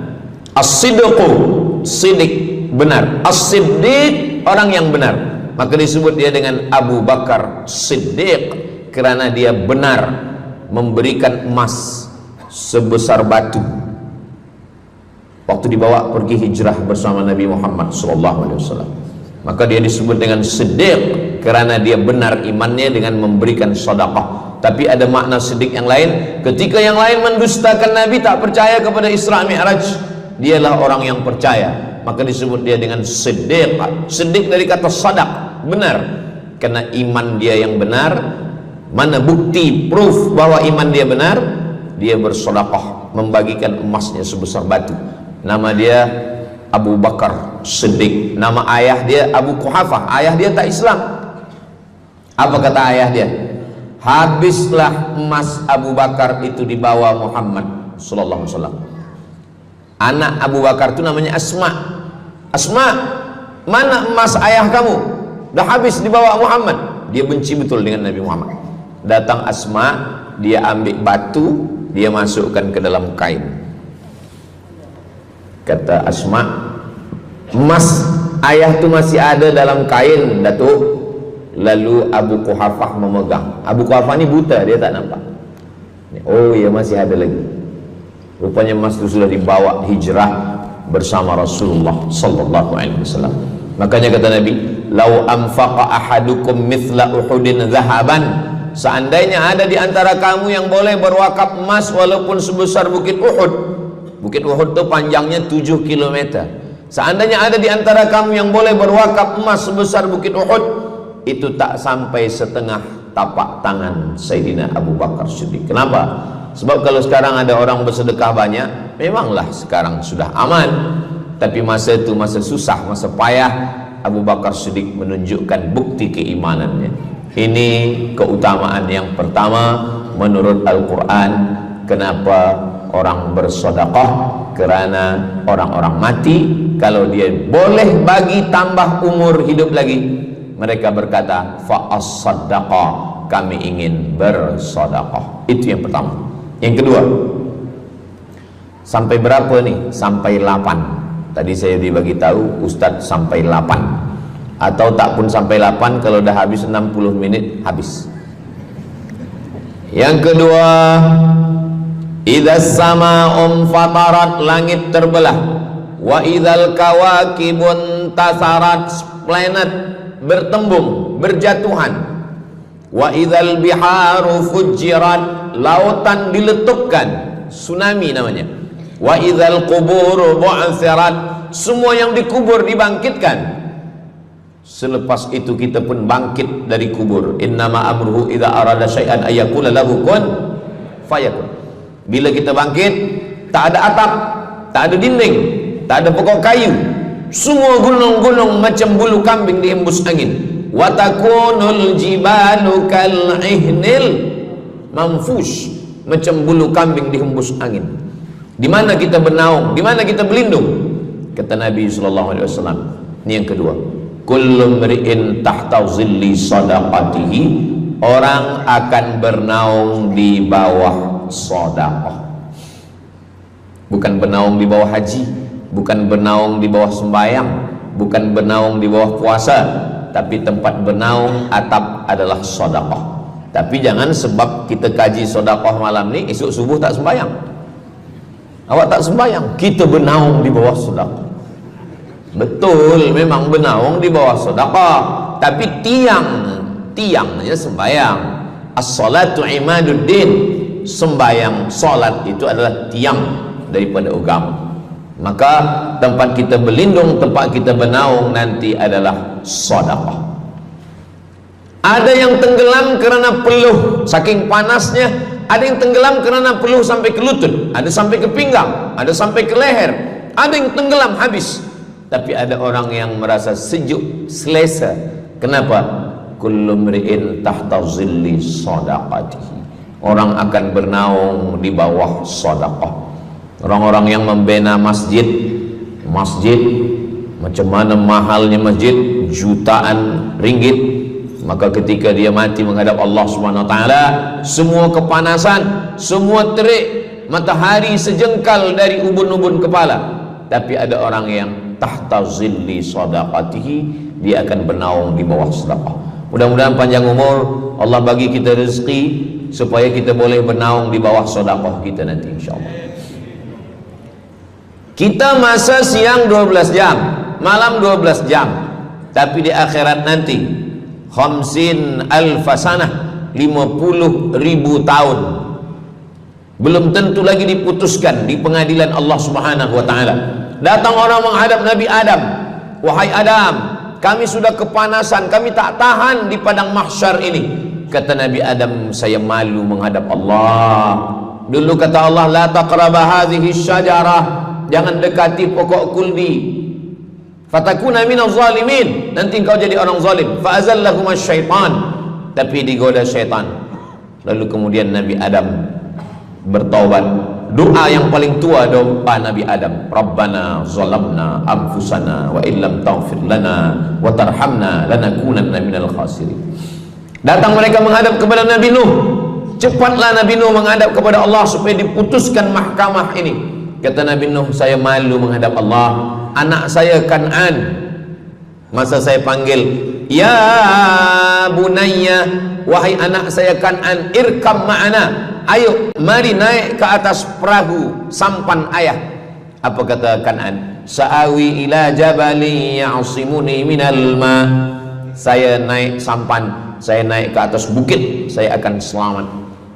As-sidqu, sidik, benar. As-siddiq, orang yang benar. Maka disebut dia dengan Abu Bakar Siddiq, karena dia benar memberikan emas sebesar batu waktu dibawa pergi hijrah bersama Nabi Muhammad SAW. Maka dia disebut dengan Siddiq karena dia benar imannya dengan memberikan sedekah. Tapi ada makna siddiq yang lain. Ketika yang lain mendustakan Nabi, tak percaya kepada Isra Mi'raj, dialah orang yang percaya, maka disebut dia dengan Siddiq. Siddiq dari kata sadaq, benar, karena iman dia yang benar. Mana bukti, proof bahwa iman dia benar? Dia bersedekah, membagikan emasnya sebesar batu. Nama dia Abu Bakar Siddiq. Nama ayah dia Abu Quhafah. Ayah dia tak Islam. Apa kata ayah dia? Habislah emas Abu Bakar itu dibawa Muhammad sallallahu alaihi wasallam. Anak Abu Bakar itu namanya Asma. Asma, mana emas ayah kamu? Dah habis dibawa Muhammad. Dia benci betul dengan Nabi Muhammad. Datang Asma, dia ambil batu, dia masukkan ke dalam kain. Kata Asma, emas ayah tu masih ada dalam kain, Datuk. Lalu Abu Quhafah memegang. Abu Quhafah ni buta, dia tak nampak. Oh ya, masih ada lagi. Rupanya emas itu sudah dibawa hijrah bersama Rasulullah sallallahu alaihi wasallam. Makanya kata Nabi, "Lau anfaqa ahadukum mithla Uhudin zahaban." Seandainya ada di antara kamu yang boleh berwakaf emas walaupun sebesar Bukit Uhud. Bukit Uhud itu panjangnya 7 km. Seandainya ada di antara kamu yang boleh berwakaf emas sebesar Bukit Uhud, itu tak sampai setengah tapak tangan Sayyidina Abu Bakar Siddiq. Kenapa? Sebab kalau sekarang ada orang bersedekah banyak, memanglah sekarang sudah aman. Tapi masa itu masa susah, masa payah, Abu Bakar Siddiq menunjukkan bukti keimanannya. Ini keutamaan yang pertama menurut Al-Quran. Kenapa orang bersedekah? Karena orang-orang mati, kalau dia boleh bagi tambah umur hidup lagi, mereka berkata, fa'as-saddaqa, kami ingin bersedekah. Itu yang pertama. Yang kedua, sampai berapa nih? Sampai 8. Tadi saya dibagi tahu Ustadz sampai 8. Atau tak pun sampai 8, kalau dah habis 60 menit habis. Yang kedua, idzas sama'un fatarat, langit terbelah. Wa idzal kawakibun tasarat, planet bertembung, berjatuhan. Wa idzal biharu fujirat, lautan diletupkan, tsunami namanya. Wa idzal qubur bu'athirat, semua yang dikubur dibangkitkan. Selepas itu kita pun bangkit dari kubur. Innama amruhu idza arada syai'an ayyaqula lahu kun fayakun. Bila kita bangkit, tak ada atap, tak ada dinding, tak ada pokok kayu, semua gunung-gunung macam bulu kambing dihembus angin. Wa takunul jibalu kal ihnil manfush, macam bulu kambing dihembus angin. Di mana kita bernaung? Di mana kita berlindung? Kata Nabi sallallahu alaihi wasallam. Ini yang kedua. Kullu mri'in tahta zilli sadaqatihi, orang akan bernaung di bawah sedekah. Bukan bernaung di bawah haji, bukan bernaung di bawah sembahyang, bukan bernaung di bawah puasa, tapi tempat bernaung atap adalah sedekah. Tapi jangan sebab kita kaji sedekah malam ni, esok subuh tak sembahyang. Awak tak sembahyang, kita bernaung di bawah sedekah. Betul, memang bernaung di bawah sedekah, tapi tiangnya sembahyang. As-salatu imaduddin, sembahyang, salat itu adalah tiang daripada agama. Maka tempat kita berlindung, tempat kita bernaung nanti adalah sedekah. Ada yang tenggelam kerana peluh saking panasnya, ada yang tenggelam kerana peluh sampai ke lutut, ada sampai ke pinggang, ada sampai ke leher, ada yang tenggelam habis. Tapi ada orang yang merasa sejuk, selesa. Kenapa? Kullu mri'in tahta zilli sadaqatihi, orang akan bernaung di bawah sedekah. Orang-orang yang membina masjid, macam mana mahalnya masjid, jutaan ringgit, maka ketika dia mati menghadap Allah Subhanahu wa taala, semua kepanasan, semua terik matahari sejengkal dari ubun-ubun kepala, tapi ada orang yang tahta zilli sadaqatihi, dia akan bernaung di bawah sedekah. Mudah-mudahan panjang umur, Allah bagi kita rezeki supaya kita boleh bernaung di bawah sedekah kita nanti insyaallah. Kita masa siang 12 jam, malam 12 jam, tapi di akhirat nanti 50 alfasanah, 50.000 tahun, belum tentu lagi diputuskan di pengadilan Allah Subhanahu wa taala. Datang orang menghadap Nabi Adam, wahai Adam, kami sudah kepanasan, kami tak tahan di padang mahsyar ini. Kata Nabi Adam, saya malu menghadap Allah. Dulu kata Allah, la taqraba hadhihi syajarah, jangan dekati pokok kuldi, fatakuna minaz zalimin, nanti engkau jadi orang zalim. Fa azallahuma syaitan, tapi digoda syaitan. Lalu kemudian Nabi Adam bertaubat. Doa yang paling tua doa Nabi Adam, Rabbana zalamna anfusana wa illam taghfir lana wa tarhamna lanakunanna minal khasirin. Datang mereka menghadap kepada Nabi Nuh. Cepatlah Nabi Nuh menghadap kepada Allah supaya diputuskan mahkamah ini. Kata Nabi Nuh, saya malu menghadap Allah. Anak saya Kan'an, masa saya panggil, ya bunayya, wahai anak saya Kan'an, irkam ma'ana, ayo mari naik ke atas perahu sampan ayah. Apa kata Kan'an? Sa'awi ila jabali ya'simuni minal ma, saya naik sampan, saya naik ke atas bukit, saya akan selamat.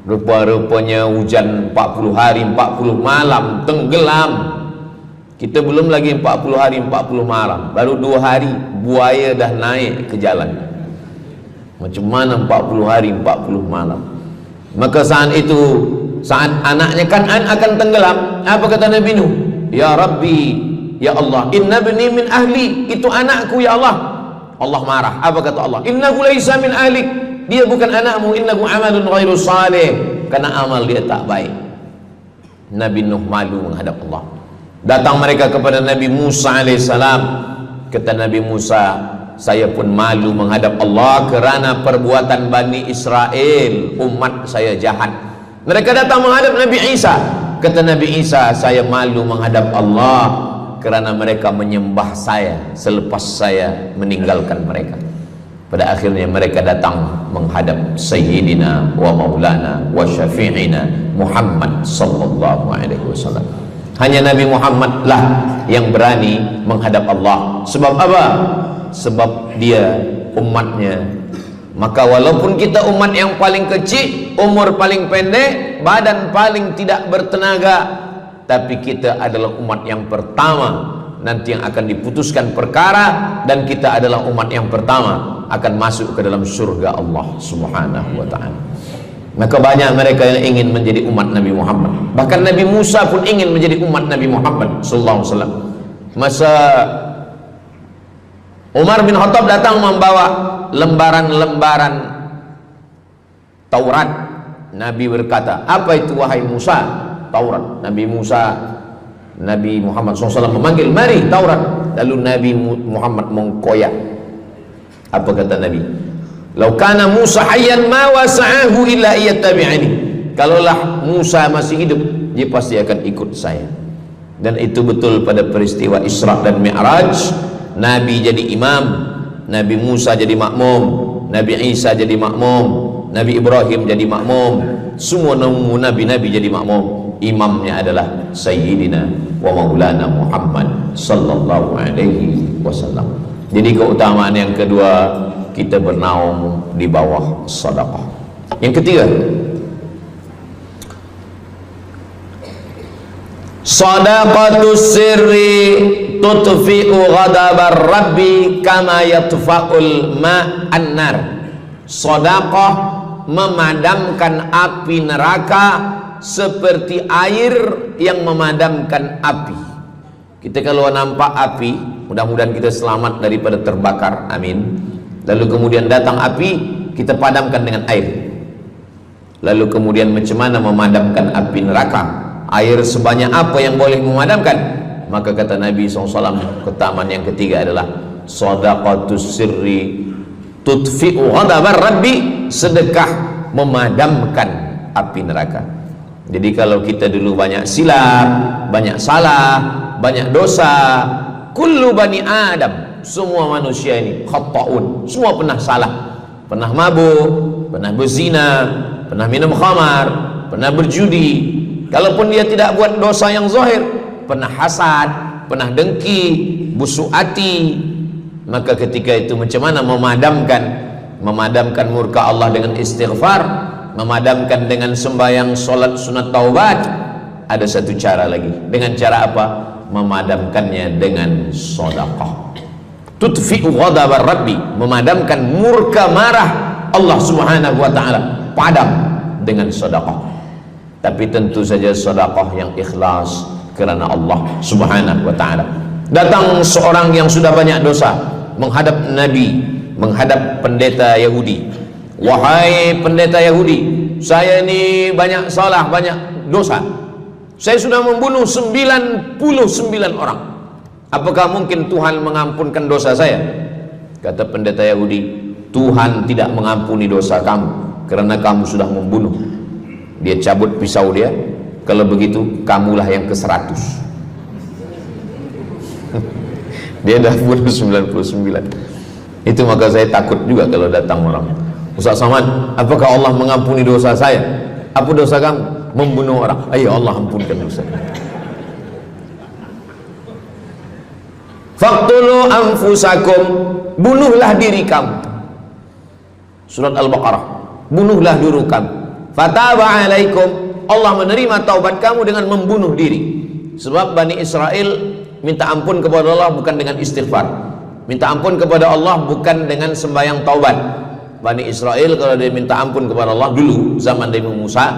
Rupa-rupanya hujan 40 hari 40 malam, tenggelam. Kita belum lagi 40 hari 40 malam, baru 2 hari buaya dah naik ke jalan. Macam mana 40 hari 40 malam? Maka saat itu, saat anaknya Kan'an akan tenggelam, apa kata Nabi Nuh? Ya Rabbi, ya Allah, inna bni min ahli, itu anakku ya Allah. Allah marah. Apa kata Allah? Innahu laisa min ahlik, dia bukan anakmu. Innahu amalun ghairu salih, karena amal dia tak baik. Nabi Nuh malu menghadap Allah. Datang mereka kepada Nabi Musa alaihissalam. Kata Nabi Musa, saya pun malu menghadap Allah kerana perbuatan Bani Israel, umat saya jahat. Mereka datang menghadap Nabi Isa. Kata Nabi Isa, saya malu menghadap Allah kerana mereka menyembah saya selepas saya meninggalkan mereka. Pada akhirnya mereka datang menghadap Sayyidina wa Maulana wa Syafi'ina Muhammad sallallahu alaihi wasallam. Hanya Nabi Muhammad lah yang berani menghadap Allah. Sebab apa? Sebab dia umatnya. Maka walaupun kita umat yang paling kecil, umur paling pendek, badan paling tidak bertenaga, tapi kita adalah umat yang pertama nanti yang akan diputuskan perkara, dan kita adalah umat yang pertama akan masuk ke dalam surga Allah Subhanahu wa ta'ala. Maka banyak mereka yang ingin menjadi umat Nabi Muhammad. Bahkan Nabi Musa pun ingin menjadi umat Nabi Muhammad sallallahu alaihi wasallam. Masa Umar bin Khattab datang membawa lembaran-lembaran Taurat, Nabi berkata, apa itu wahai Musa? Taurat. Nabi Muhammad SAW memanggil, mari Taurat. Lalu Nabi Muhammad mengkoyak. Apa kata Nabi? Lau kana Musa hayyan ma wasa'ahu illa iyattabi'ani. Kalaulah Musa masih hidup, dia pasti akan ikut saya. Dan itu betul pada peristiwa Isra dan Mi'raj. Nabi jadi imam, Nabi Musa jadi makmum, Nabi Isa jadi makmum, Nabi Ibrahim jadi makmum, semua nabi-nabi jadi makmum. Imamnya adalah Sayyidina wa Maulana Muhammad sallallahu alaihi wasallam. Jadi keutamaan yang kedua, kita bernaung di bawah sedekah. Yang ketiga, sadaqatus sirri tutfi'u ghadabar rabbi kama yatfa'ul ma'an nar. Sedekah memadamkan api neraka seperti air yang memadamkan api. Kita kalau nampak api, mudah-mudahan kita selamat daripada terbakar, amin. Lalu kemudian datang api, kita padamkan dengan air. Lalu kemudian macam mana memadamkan api neraka? Air sebanyak apa yang boleh memadamkan? Maka kata Nabi SAW, keutamaan yang ketiga adalah sadaqatus sirri tutfi'u ghadabar rabbi, sedekah memadamkan api neraka. Jadi kalau kita dulu banyak silap, banyak salah, banyak dosa. Kullu bani Adam, semua manusia ini khata'un, semua pernah salah, pernah mabuk, pernah berzina, pernah minum khamar, pernah berjudi. Kalaupun dia tidak buat dosa yang zahir, pernah hasad, pernah dengki, busuk hati. Maka ketika itu macam mana memadamkan murka Allah dengan istighfar, memadamkan dengan sembahyang, solat, sunat, taubat? Ada satu cara lagi. Dengan cara apa? Memadamkannya dengan sedekah. Tudfi'u ghadabar rabbi, memadamkan murka marah Allah subhanahu wa ta'ala, padam dengan sedekah. Tapi tentu saja sedekah yang ikhlas kerana Allah subhanahu wa ta'ala. Datang seorang yang sudah banyak dosa menghadap Nabi, menghadap pendeta Yahudi. Wahai pendeta Yahudi, saya ini banyak salah, banyak dosa. Saya sudah membunuh 99 orang. Apakah mungkin Tuhan mengampunkan dosa saya? Kata pendeta Yahudi, Tuhan tidak mengampuni dosa kamu kerana kamu sudah membunuh. Dia cabut pisau dia. Kalau begitu kamulah yang ke-100. Dia dah bunuh 99. Itu maka saya takut juga kalau datang orang, Ustaz Somad, apakah Allah mengampuni dosa saya? Apa dosa kamu? Membunuh orang. Ayo Allah ampunkan dosa. Faqtulu anfusakum, bunuhlah diri kamu. Surat Al-Baqarah. Bunuhlah diri kamu. Fataba alaikum, Allah menerima taubat kamu dengan membunuh diri. Sebab Bani Israel minta ampun kepada Allah bukan dengan istighfar, minta ampun kepada Allah bukan dengan sembahyang taubat. Bani Israel kalau dia minta ampun kepada Allah dulu zaman Nabi Musa,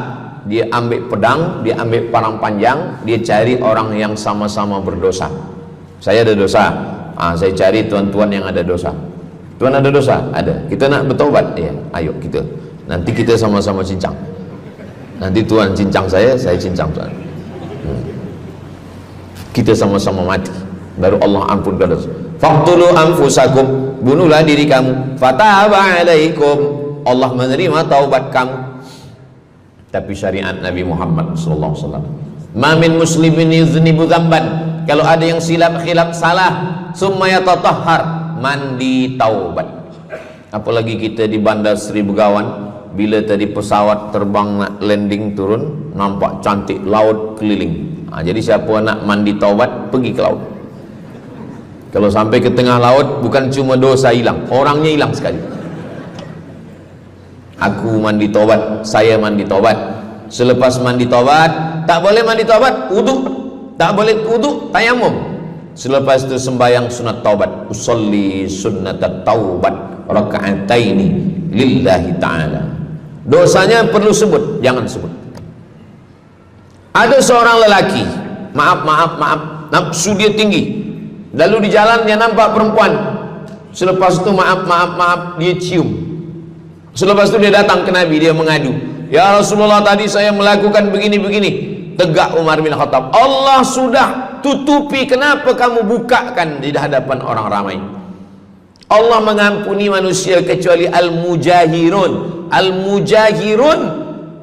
dia ambil pedang, dia ambil parang panjang, dia cari orang yang sama-sama berdosa. Saya ada dosa, saya cari tuan-tuan yang ada dosa. Tuan ada dosa? Ada. Kita nak bertaubat? Ya, ayo kita. Nanti kita sama-sama cincang. Nanti tuan cincang saya cincang tuan. Kita sama-sama mati, baru Allah ampunkan dosa. Faqtulu anfusakum, bunuhlah diri kamu. Fataba alaikum, Allah menerima taubat kamu. Tapi syariat Nabi Muhammad sallallahu alaihi wasallam, ma min muslimin yuznibu dzamban, kalau ada yang silap khilaf salah, summa yatatahhar, mandi taubat. Apalagi kita di Bandar Seri Begawan, bila tadi pesawat terbang nak landing turun, nampak cantik laut keliling. Jadi siapa nak mandi taubat, pergi ke laut. Kalau sampai ke tengah laut, bukan cuma dosa hilang, orangnya hilang sekali. Aku mandi taubat, saya mandi taubat. Selepas mandi taubat, tak boleh mandi taubat, wudu. Tak boleh wudu, tayamum. Selepas itu sembahyang sunat taubat, usolli sunnatat taubat raka'ataini lillahi ta'ala. Dosanya perlu sebut, jangan sebut. Ada seorang lelaki, maaf, nafsu dia tinggi. Lalu di jalan dia nampak perempuan. Selepas itu maaf, dia cium. Selepas itu dia datang ke Nabi, dia mengadu, ya Rasulullah, tadi saya melakukan begini-begini. Tegak Umar bin Khattab, Allah sudah tutupi, kenapa kamu bukakan di hadapan orang ramai? Allah mengampuni manusia kecuali al-mujahirun. Al-mujahirun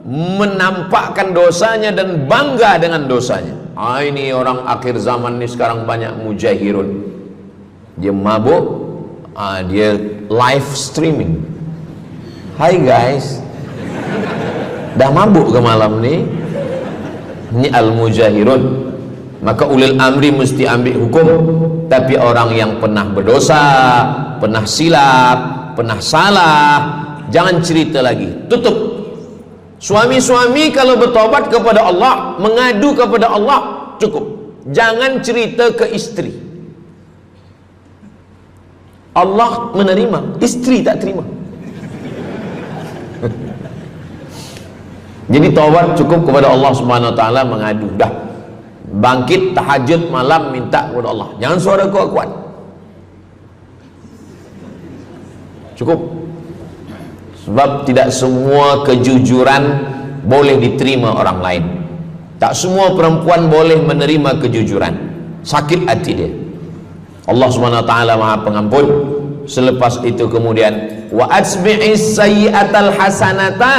menampakkan dosanya dan bangga dengan dosanya. Ini orang akhir zaman ini sekarang banyak mujahirun. Dia mabuk, dia live streaming. Hai guys, dah mabuk ke malam ni? Ini al-mujahirun. Maka ulil amri mesti ambil hukum. Tapi orang yang pernah berdosa, pernah silap, pernah salah, jangan cerita lagi, tutup. Suami-suami kalau bertobat kepada Allah, mengadu kepada Allah, cukup. Jangan cerita ke istri. Allah menerima, istri tak terima. Jadi taubat cukup kepada Allah Subhanahu wa taala, mengadu dah. Bangkit tahajud malam minta kepada Allah. Jangan suara kuat-kuat. Cukup. Sebab tidak semua kejujuran boleh diterima orang lain. Tak semua perempuan boleh menerima kejujuran. Sakit hati dia. Allah Subhanahu wa taala Maha Pengampun. Selepas itu kemudian wa asbi'is sayyi'atal hasanata,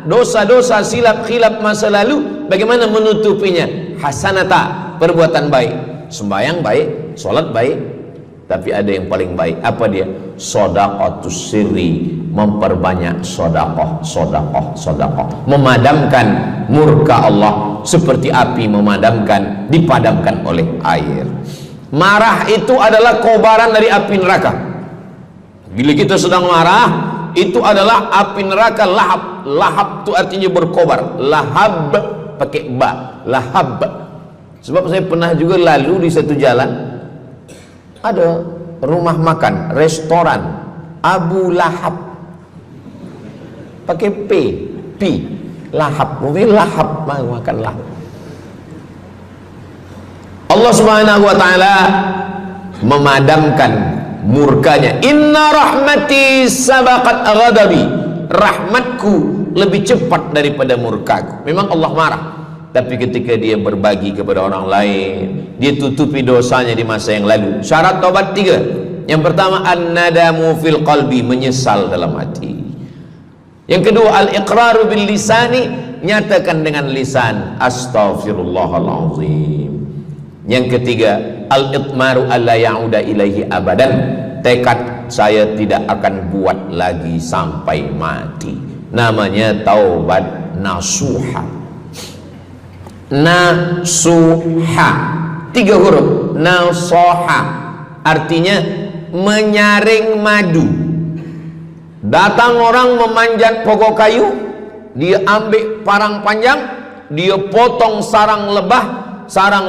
dosa-dosa silap khilaf masa lalu bagaimana menutupinya? Hasanata, perbuatan baik. sembahyang baik, sholat baik, tapi ada yang paling baik. Apa dia? Shadaqatus sirri, memperbanyak sedekah, sedekah, sedekah, memadamkan murka Allah seperti api dipadamkan oleh air. Marah itu adalah kobaran dari api neraka. Bila kita sedang marah, itu adalah api neraka lahab. Lahab itu artinya berkobar. Lahab pakai ba, lahab. Sebab saya pernah juga lalu di satu jalan, ada rumah makan, restoran Abu Lahab, pakai P, lahab, mungkin lahab, makan lahab. Allah Subhanahu wa taala memadamkan murkanya. Inna rahmati sabaqat ghadabi, rahmatku lebih cepat daripada murkaku. Memang Allah marah, tapi ketika dia berbagi kepada orang lain, dia tutupi dosanya di masa yang lalu. Syarat taubat 3. Yang pertama, an-nadamu fil qalbi, menyesal dalam hati. Yang kedua, al-iqraru bil lisani, nyatakan dengan lisan, astaghfirullahalazim. Yang ketiga, al-itmaru alla ya'uda ilaihi abadan, tekad saya tidak akan buat lagi sampai mati. Namanya taubat nasuha. Nasuha, 3 huruf. Nasoha artinya menyaring madu. Datang orang memanjat pokok kayu, dia ambil parang panjang, dia potong sarang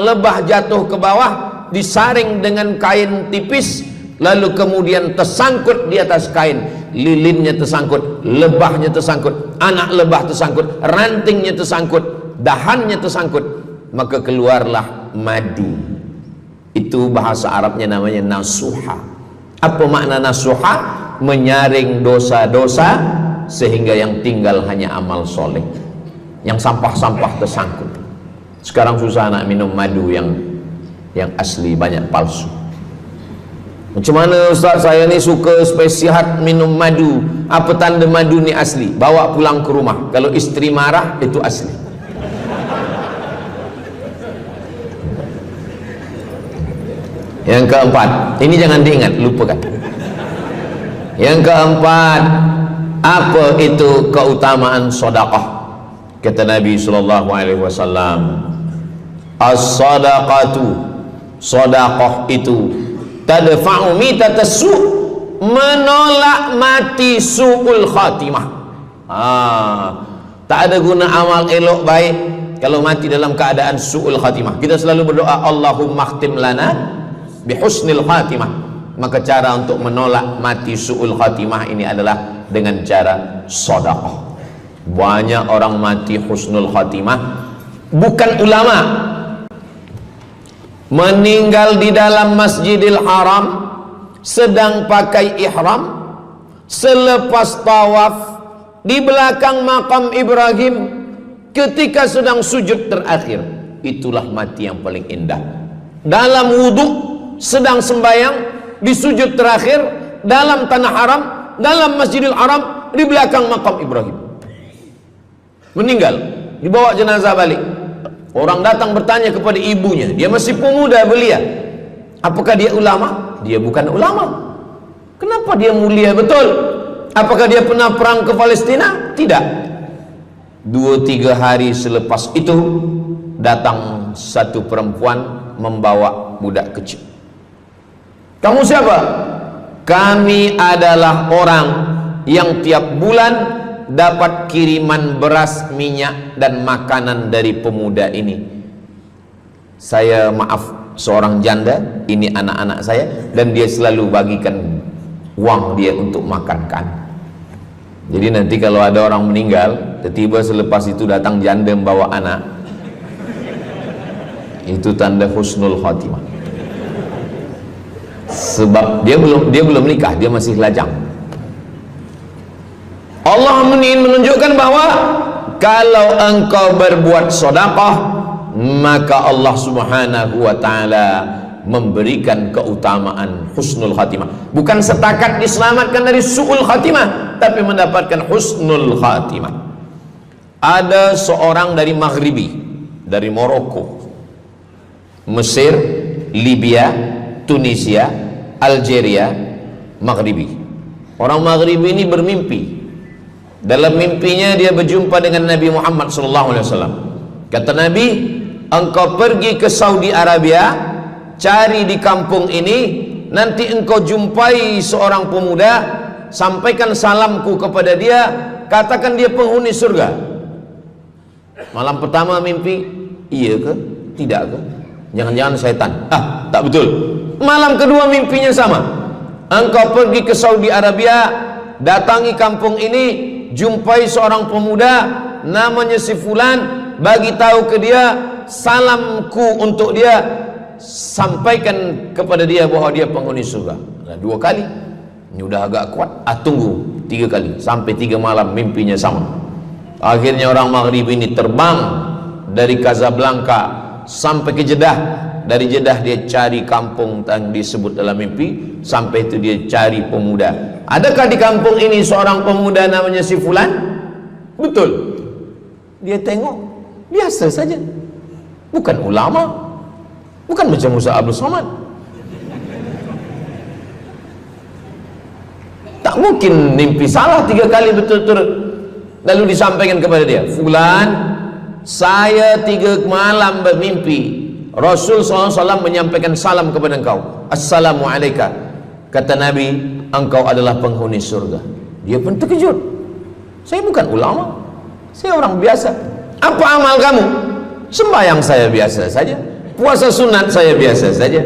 lebah jatuh ke bawah, disaring dengan kain tipis, lalu kemudian tersangkut di atas kain. Lilinnya tersangkut, lebahnya tersangkut, anak lebah tersangkut, rantingnya tersangkut, dahannya tersangkut, maka keluarlah madu. Itu bahasa Arabnya namanya nasuha. Apa makna nasuha? Menyaring dosa-dosa sehingga yang tinggal hanya amal soleh, yang sampah-sampah tersangkut. Sekarang susah nak minum madu yang asli, banyak palsu. Macam mana Ustaz, saya ni suka spesial minum madu, apa tanda madu ni asli? Bawa pulang ke rumah, kalau istri marah itu asli. Yang keempat, ini jangan diingat, lupakan. Yang keempat, apa itu keutamaan sedekah? Kata Nabi sallallahu alaihi wasallam, as-sadaqatu, sedekah itu tadfa'u mitatassu, menolak mati su'ul khatimah. Tak ada guna amal elok baik kalau mati dalam keadaan su'ul khatimah. Kita selalu berdoa, Allahumma khtim lana bihusnil khatimah. Maka cara untuk menolak mati su'ul khatimah ini adalah dengan cara sedekah. Banyak orang mati husnul khatimah, bukan ulama, meninggal di dalam Masjidil Haram sedang pakai ihram, selepas tawaf di belakang makam Ibrahim ketika sedang sujud terakhir. Itulah mati yang paling indah. Dalam wudhu sedang sembahyang, di sujud terakhir dalam tanah haram, dalam Masjidil Haram, di belakang makam Ibrahim. Meninggal, dibawa jenazah balik. Orang datang bertanya kepada ibunya, dia masih pemuda belia, apakah dia ulama? Dia bukan ulama. Kenapa dia mulia betul? Apakah dia pernah perang ke Palestina? Tidak. 2-3 hari selepas itu datang satu perempuan membawa budak kecil. Kamu siapa? Kami adalah orang yang tiap bulan dapat kiriman beras, minyak dan makanan dari pemuda ini. Saya maaf, seorang janda, ini anak-anak saya, dan dia selalu bagikan uang dia untuk makan kan. Jadi nanti kalau ada orang meninggal, tiba-tiba selepas itu datang janda membawa anak, itu tanda husnul khatimah. Sebab dia belum nikah, dia masih lajang. Allah menunjukkan bahwa kalau engkau berbuat sedekah, maka Allah Subhanahu wa taala memberikan keutamaan husnul khatimah. Bukan setakat diselamatkan dari su'ul khatimah, tapi mendapatkan husnul khatimah. Ada seorang dari Maghribi, dari Maroko, Mesir, Libya, Tunisia, Algeria, Maghribi. Orang Maghribi ini bermimpi. Dalam mimpinya dia berjumpa dengan Nabi Muhammad SAW. Kata Nabi, engkau pergi ke Saudi Arabia, cari di kampung ini, nanti engkau jumpai seorang pemuda, sampaikan salamku kepada dia, katakan dia penghuni surga. Malam pertama mimpi, iya ke? Tidak ke? Jangan-jangan syaitan. Tak betul. Malam kedua mimpinya sama. Engkau pergi ke Saudi Arabia, datangi kampung ini, jumpai seorang pemuda namanya si fulan, bagi tahu ke dia, salamku untuk dia, sampaikan kepada dia bahwa dia penghuni surga. Nah, 2 kali. Ini udah agak kuat. Tunggu 3 kali, sampai 3 malam mimpinya sama. Akhirnya orang Maghrib ini terbang dari Casablanca sampai ke Jeddah. Dari Jeddah dia cari kampung yang disebut dalam mimpi. Sampai itu dia cari pemuda. Adakah di kampung ini seorang pemuda namanya si fulan? Betul. Dia tengok, biasa saja. Bukan ulama, bukan macam Musa Abdul Somad. Tak mungkin mimpi salah 3 kali betul-betul. Lalu disampaikan kepada dia, fulan, saya 3 malam bermimpi Rasul SAW menyampaikan salam kepada engkau. Assalamualaikum. Kata Nabi, engkau adalah penghuni surga. Dia pun terkejut. Saya bukan ulama, saya orang biasa. Apa amal kamu? Sembahyang saya biasa saja, puasa sunat saya biasa saja.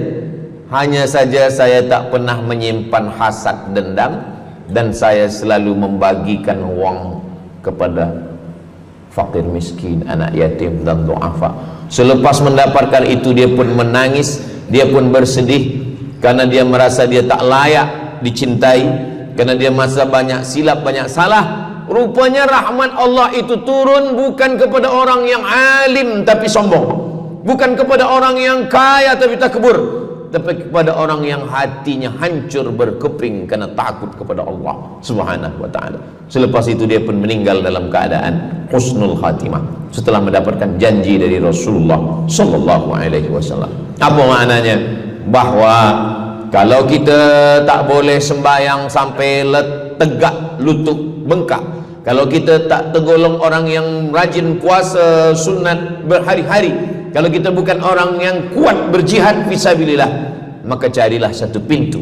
Hanya saja saya tak pernah menyimpan hasad dendam, dan saya selalu membagikan uang kepada fakir miskin, anak yatim dan du'afa. Selepas mendapatkan itu dia pun menangis, dia pun bersedih karena dia merasa dia tak layak dicintai, karena dia merasa banyak silap, banyak salah. Rupanya rahmat Allah itu turun bukan kepada orang yang alim tapi sombong, bukan kepada orang yang kaya tapi takbur, tapi kepada orang yang hatinya hancur berkeping karena takut kepada Allah Subhanahu wa ta'ala. Selepas itu dia pun meninggal dalam keadaan husnul khatimah setelah mendapatkan janji dari Rasulullah sallallahu alaihi wasallam. Apa maknanya? Bahwa kalau kita tak boleh sembahyang sampai tegak lutut bengkak, kalau kita tak tergolong orang yang rajin puasa sunat berhari-hari, kalau kita bukan orang yang kuat berjihad fisabilillah, maka carilah satu pintu.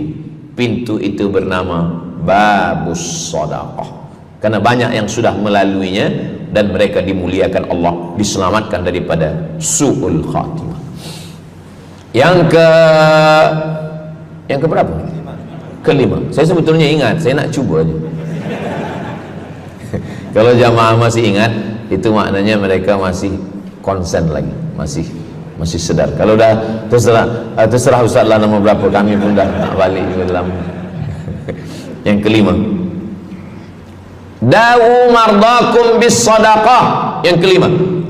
Pintu itu bernama babus sedekah. Karena banyak yang sudah melaluinya dan mereka dimuliakan Allah, diselamatkan daripada su'ul khatimah. Yang ke berapa? Kelima. Saya sebetulnya ingat, saya nak cuba aja. Kalau jamaah masih ingat, itu maknanya mereka masih konsen lagi, masih sedar. Kalau dah terserah Ustaz lah nama berapa, kami pun dah nak balik ke dalam. Yang kelima, dawu mardakum bis sadaqah. Yang kelima,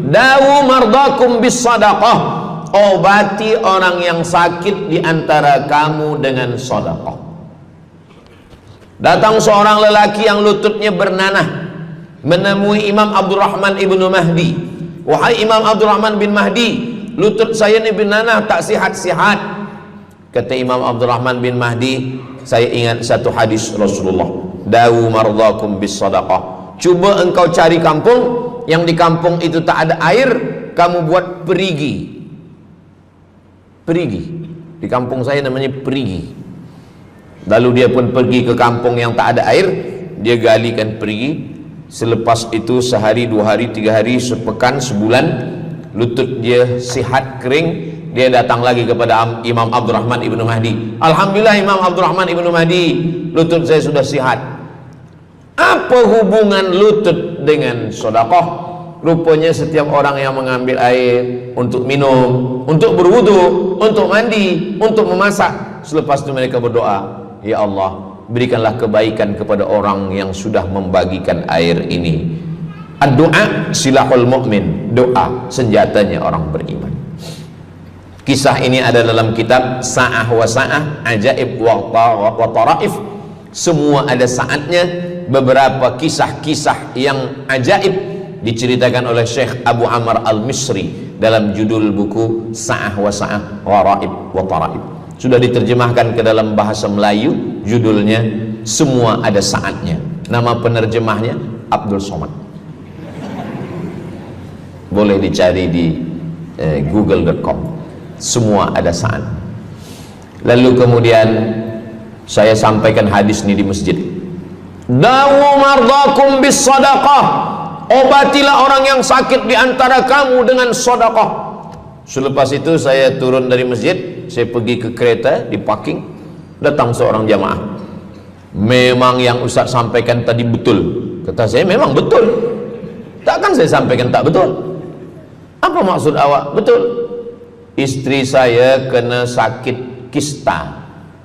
dawu mardakum bis sadaqah. Obati orang yang sakit di antara kamu dengan sedekah. Datang seorang lelaki yang lututnya bernanah menemui Imam Abdurrahman ibnu Mahdi. Wahai Imam Abdurrahman bin Mahdi, lutut saya ni bernanah tak sihat-sihat. Kata Imam Abdurrahman bin Mahdi, saya ingat satu hadis Rasulullah, dawu mardakum bis sadaqah. Cuba engkau cari kampung yang di kampung itu tak ada air, kamu buat perigi. Perigi, di kampung saya namanya perigi. Lalu dia pun pergi ke kampung yang tak ada air, dia galikan perigi. Selepas itu sehari, 2 hari, 3 hari, sepekan, sebulan, lutut dia sihat kering. Dia datang lagi kepada Imam Abdurrahman ibnu Mahdi. Alhamdulillah Imam Abdurrahman ibnu Mahdi, lutut saya sudah sihat. Apa hubungan lutut dengan sedekah? Rupanya setiap orang yang mengambil air untuk minum, untuk berwudu, untuk mandi, untuk memasak, selepas itu mereka berdoa, ya Allah, berikanlah kebaikan kepada orang yang sudah membagikan air ini. Ad-du'a silahul mu'min, doa senjatanya orang beriman. Kisah ini ada dalam kitab Sa'ah wa Sa'ah, Ajaib wa Taraif. Semua ada saatnya. Beberapa kisah-kisah yang ajaib diceritakan oleh Syekh Abu Amr Al-Misri dalam judul buku Sa'ah wa Sa'ah Gharaib wa Taraib. Sudah diterjemahkan ke dalam bahasa Melayu, judulnya Semua Ada Saatnya. Nama penerjemahnya Abdul Somad. Boleh dicari di google.com. Semua ada saat. Lalu kemudian saya sampaikan hadis ini di masjid. Dawu mardakum bis sadaqah. Obatilah orang yang sakit di antara kamu dengan sedekah. Selepas itu saya turun dari masjid, saya pergi ke kereta, di parking, datang seorang jamaah. Memang yang Ustaz sampaikan tadi betul. Kata saya, memang betul. Takkan saya sampaikan tak betul? Apa maksud awak? Betul. Istri saya kena sakit kista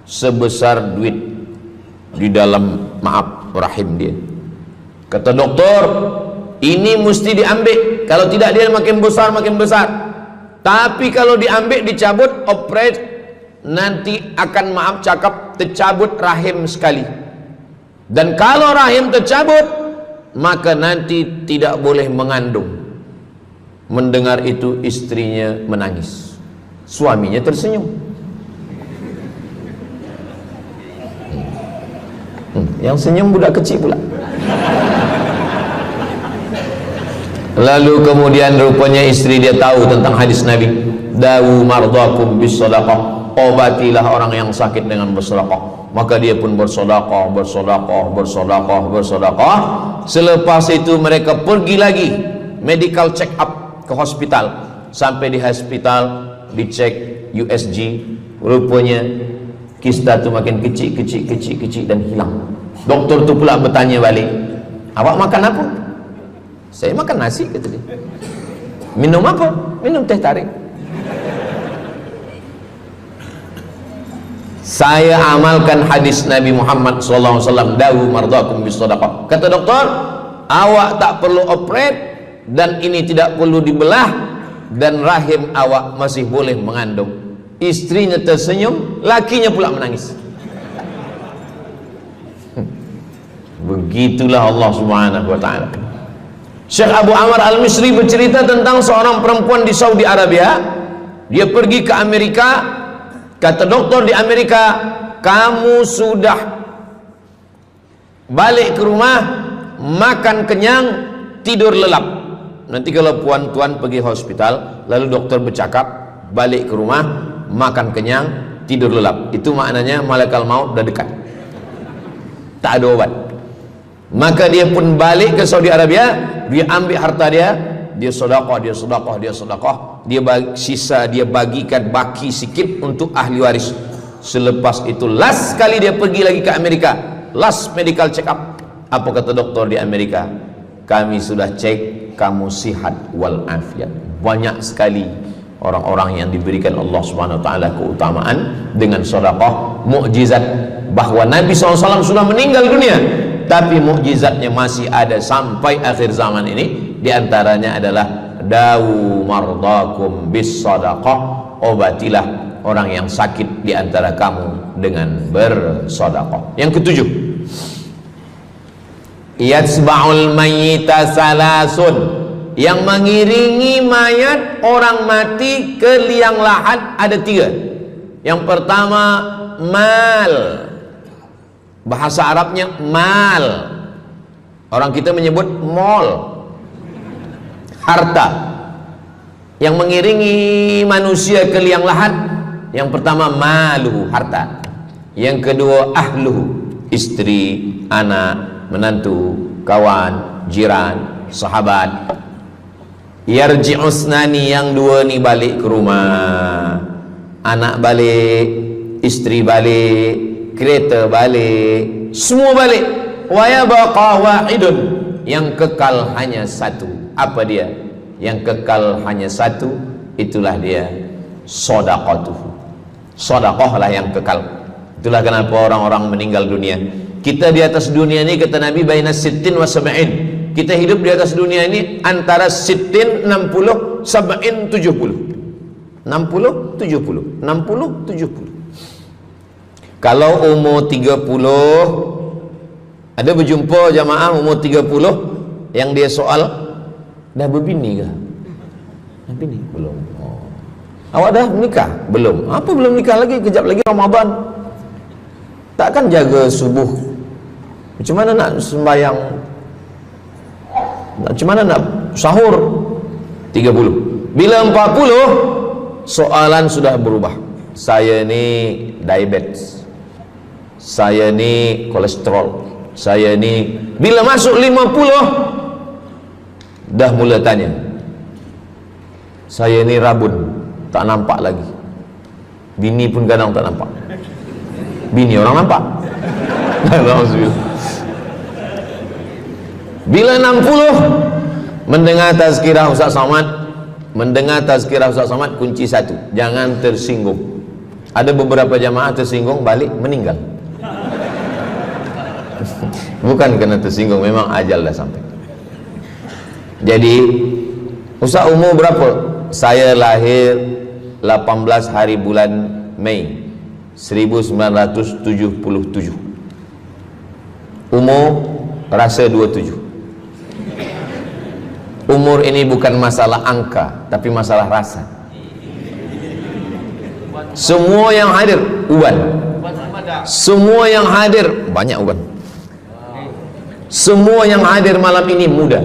sebesar duit di dalam, maaf, rahim dia. Kata doktor, ini mesti diambil, kalau tidak dia makin besar makin besar. Tapi kalau diambil, dicabut, operate, nanti akan, maaf cakap, tercabut rahim sekali. Dan kalau rahim tercabut, maka nanti tidak boleh mengandung. Mendengar itu istrinya menangis, suaminya tersenyum. Yang senyum budak kecil pula. Lalu kemudian rupanya istri dia tahu tentang hadis Nabi, dawu mardakum bis sadaqah, obatilah orang yang sakit dengan bersedekah. Maka dia pun bersedekah, bersedekah, bersedekah, bersedekah. Selepas itu mereka pergi lagi medical check up ke hospital. Sampai di hospital dicek USG, rupanya kista itu makin kecil, kecil, kecil, kecil dan hilang. Doktor tu pula bertanya balik, awak makan apa? Saya makan nasi, kata dia. Minum apa? Minum teh tarik. Saya amalkan hadis Nabi Muhammad SAW, dawu mardakum bis sadaqah. Kata doktor, awak tak perlu operate dan ini tidak perlu dibelah, dan rahim awak masih boleh mengandung. Istrinya tersenyum, lakinya pula menangis. Begitulah Allah Subhanahu wa taala. Syekh Abu Amr Al-Misri bercerita tentang seorang perempuan di Saudi Arabia. Dia pergi ke Amerika. Kata doktor di Amerika, kamu sudah balik ke rumah, makan kenyang, tidur lelap. Nanti kalau puan-tuan pergi hospital, lalu dokter bercakap, balik ke rumah, makan kenyang, tidur lelap, itu maknanya malaikat maut dah dekat, tak ada obat. Maka dia pun balik ke Saudi Arabia, dia ambil harta dia, dia sedekah, dia sedekah, dia sedekah, dia sisa dia bagikan baki sikit untuk ahli waris. Selepas itu last kali dia pergi lagi ke Amerika, last medical check up. Apa kata doktor di Amerika? Kami sudah cek, kamu sihat wal afiat. Banyak sekali orang-orang yang diberikan Allah Subhanahu wa taala keutamaan dengan sedekah, mukjizat bahwa Nabi SAW sudah meninggal dunia, tapi mukjizatnya masih ada sampai akhir zaman ini. Di antaranya adalah dawu mardakum bis sadaqah, obatilah orang yang sakit di antara kamu dengan bersedekah. Yang ketujuh, yatsba'ul mayyita salasun, yang mengiringi mayat orang mati ke liang lahat ada tiga. Yang pertama mal, bahasa Arabnya mal, orang kita menyebut mall, harta. Yang mengiringi manusia ke liang lahat, yang pertama maluhu, harta. Yang kedua ahluhu, istri, anak, menantu, kawan, jiran, sahabat. Yarji'usnani, yang dua ni balik ke rumah, anak balik, istri balik, kereta balik, semua balik. Wa yabqa wahidun, yang kekal hanya satu. Apa dia? Yang kekal hanya satu, itulah dia sedekatuhu. Sedekahlah yang kekal. Itulah kenapa orang-orang meninggal dunia. Kita di atas dunia ini, kata Nabi, baina sittin wa sab'in. Kita hidup di atas dunia ini antara sittin, 60, sab'in, 70. 60, 70, 60, 70. Kalau umur 30, ada berjumpa jamaah umur 30 yang dia soal, dah berbini ke? Nabi ni belum. Oh. Awak dah menikah? Belum. Apa belum nikah lagi? Kejap lagi Ramadan. Takkan jaga subuh? Macam mana nak sembahyang? Macam mana nak sahur? 30. Bila 40, soalan sudah berubah. Saya ni diabetes, saya ni kolesterol, saya ni. Bila masuk 50, dah mula tanya, saya ni rabun, tak nampak lagi. Bini pun kadang tak nampak. Bini orang nampak. Bila 60, mendengar tazkirah Ustaz Somad, kunci satu, jangan tersinggung. Ada beberapa jamaah tersinggung, balik meninggal. Bukan kerana tersinggung, memang ajal dah sampai. Jadi Ustaz umur berapa? Saya lahir 18 hari bulan Mei 1977. Umur rasa 27. Umur ini bukan masalah angka, tapi masalah rasa. Semua yang hadir uban, semua yang hadir banyak uban, semua yang hadir malam ini muda.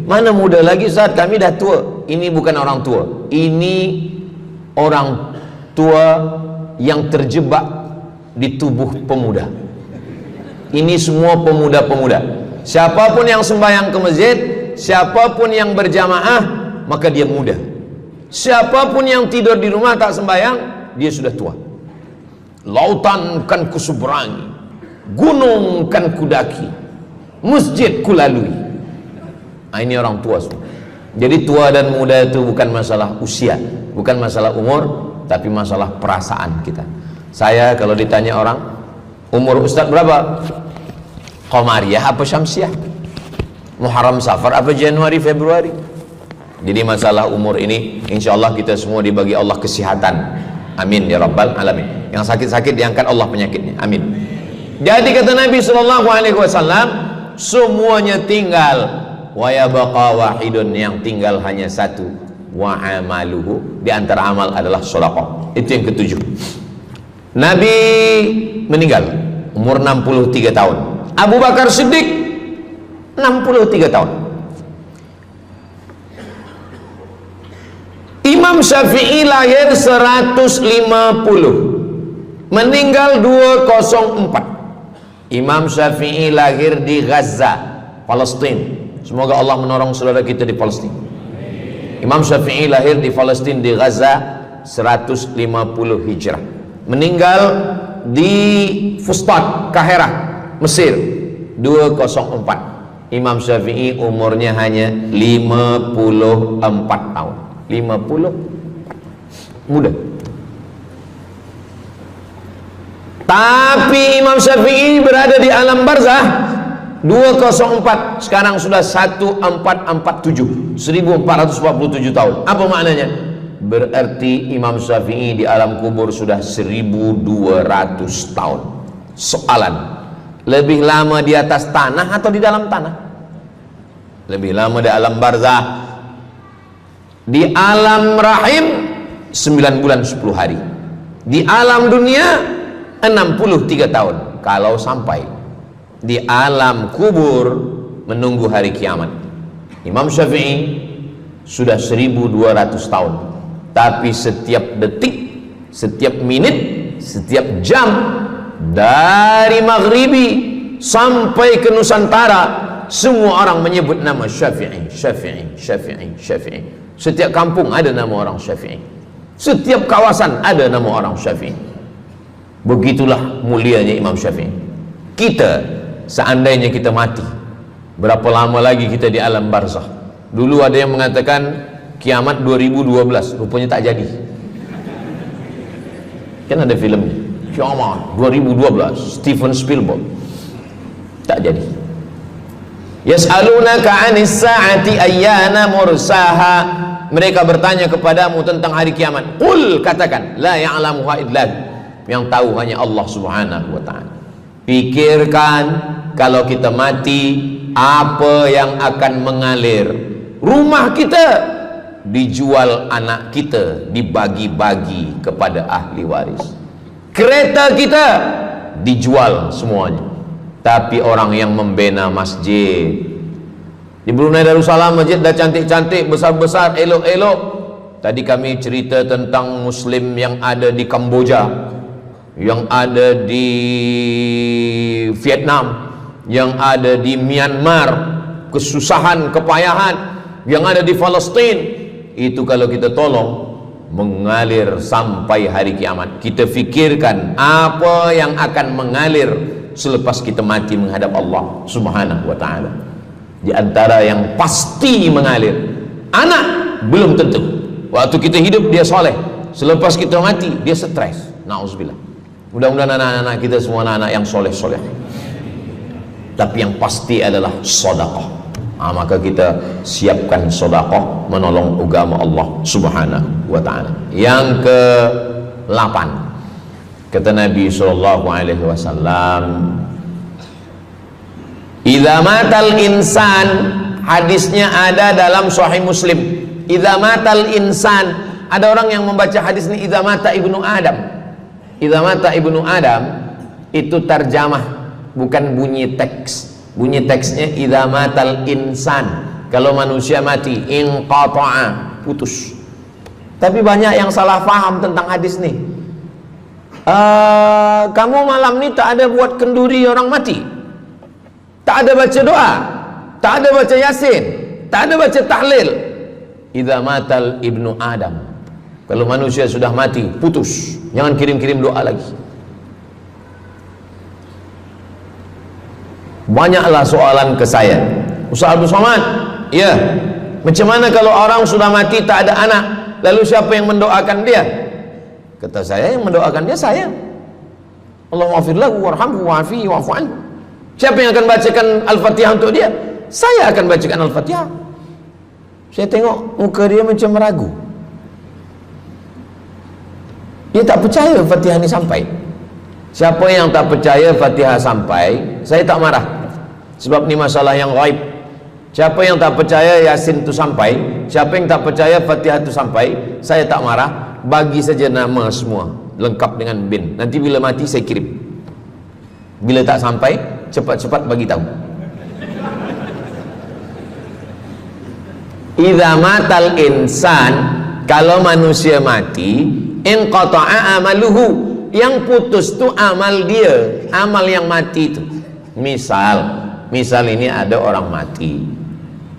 Mana muda lagi Ustaz? Kami dah tua. Ini bukan orang tua, ini orang tua yang terjebak di tubuh pemuda. Ini semua pemuda-pemuda. Siapapun yang sembahyang ke masjid, siapapun yang berjamaah, maka dia muda. Siapapun yang tidur di rumah tak sembahyang, dia sudah tua. Lautan kan kuseberangi, gunung kan kudaki, masjid kulalui. Ini orang tua semua. Jadi tua dan muda itu bukan masalah usia, bukan masalah umur, tapi masalah perasaan kita. Saya kalau ditanya orang, umur Ustaz berapa? Qamariyah apa Syamsiah? Muharram Safar apa Januari Februari? Jadi masalah umur ini insyaallah kita semua dibagi Allah kesihatan. Amin ya rabbal alamin. Yang sakit-sakit diangkat Allah penyakitnya. Amin. Jadi kata Nabi sallallahu alaihi wasallam, semuanya tinggal, wa yabqa wahidun, yang tinggal hanya satu, wa amaluhu, di antara amal adalah sedekah. Itu yang ketujuh. Nabi meninggal umur 63 tahun. Abu Bakar Siddiq 63 tahun. Imam Syafi'i lahir 150, meninggal 204. Imam Syafi'i lahir di Gaza, Palestina. Semoga Allah menolong saudara kita di Palestina. Imam Syafi'i lahir di Palestina, di Gaza 150 Hijrah. Meninggal di Fustat, Kahirah, Mesir 204. Imam Syafi'i umurnya hanya 54 tahun. 50, muda. Tapi Imam Syafi'i berada di alam barzah 204, sekarang sudah 1447, 1447 tahun. Apa maknanya? Berarti Imam Syafi'i di alam kubur sudah 1200 tahun. Soalan, lebih lama di atas tanah atau di dalam tanah? Lebih lama di alam barzah. Di alam rahim 9 bulan 10 hari. Di alam dunia 63 tahun kalau sampai. Di alam kubur menunggu hari kiamat. Imam Syafi'i sudah 1200 tahun. Tapi setiap detik, setiap menit, setiap jam, dari maghribi sampai ke Nusantara, semua orang menyebut nama Syafi'i, Syafi'i, Syafi'i, Syafi'i. Setiap kampung ada nama orang Syafi'i, setiap kawasan ada nama orang Syafi'i. Begitulah mulianya Imam Syafi'i. Kita, seandainya kita mati, berapa lama lagi kita di alam barzah? Dulu ada yang mengatakan kiamat 2012, rupanya tak jadi. Kan ada filmnya, kiamat 2012, Steven Spielberg. Tak jadi. Yas'alunaka 'anis sa'ati ayyana mursaha. Mereka bertanya kepadamu tentang hari kiamat. Qul, katakan, la ya'lamuha illa, yang tahu hanya Allah Subhanahu wa ta'ala. Pikirkan, kalau kita mati, apa yang akan mengalir? Rumah kita dijual anak kita, dibagi-bagi kepada ahli waris. Kereta kita dijual semuanya. Tapi orang yang membina masjid di Brunei Darussalam, masjid dah cantik-cantik, besar-besar, elok-elok. Tadi kami cerita tentang Muslim yang ada di Kamboja, yang ada di Vietnam, yang ada di Myanmar, kesusahan, kepayahan, yang ada di Palestin. Itu kalau kita tolong, mengalir sampai hari kiamat. Kita fikirkan apa yang akan mengalir selepas kita mati menghadap Allah Subhanahu wa ta'ala. Di antara yang pasti mengalir, anak belum tentu. Waktu kita hidup dia soleh, selepas kita mati dia stres. Na'udzubillah. Mudah-mudahan anak-anak kita semua anak-anak yang soleh-soleh. Tapi yang pasti adalah sedekah. Maka kita siapkan sedekah menolong agama Allah Subhanahu wa ta'ala. Yang ke-8, kata Nabi sallallahu alaihi wasallam, idza matal insan, hadisnya ada dalam Sahih Muslim. Idza matal insan, ada orang yang membaca hadis ini idza mata ibnu Adam. Idza mata ibnu Adam itu terjemah, bukan bunyi teks. Bunyi teksnya idza matal insan, kalau manusia mati, inqata'a, putus. Tapi banyak yang salah faham tentang hadis nih. Kamu malam ni tak ada buat kenduri orang mati, tak ada baca doa, tak ada baca yasin, tak ada baca tahlil. Idza matal ibnu Adam, kalau manusia sudah mati, putus. Jangan kirim-kirim doa lagi. Banyaklah soalan ke saya, Ustaz Abdul Somad, ya, macam mana kalau orang sudah mati tak ada anak, lalu siapa yang mendoakan dia? Kata saya, yang mendoakan dia saya. Allahumma ighfir lahu warhamhu wa'afihi wa'fu anhu. Siapa yang akan bacakan Al-Fatihah untuk dia? Saya akan bacakan Al-Fatihah. Saya tengok muka dia macam meragu, dia tak percaya Fatihah ini sampai. Siapa yang tak percaya Fatihah sampai, saya tak marah, sebab ni masalah yang gaib. Siapa yang tak percaya Yasin itu sampai, siapa yang tak percaya Fatihah itu sampai, saya tak marah. Bagi saja nama semua lengkap dengan bin. Nanti bila mati saya kirim. Bila tak sampai, cepat-cepat bagi tahu. Idza matal insan, kalau manusia mati, inqata'a amaluhu, yang putus tu amal dia, amal yang mati itu. Misal ini ada orang mati,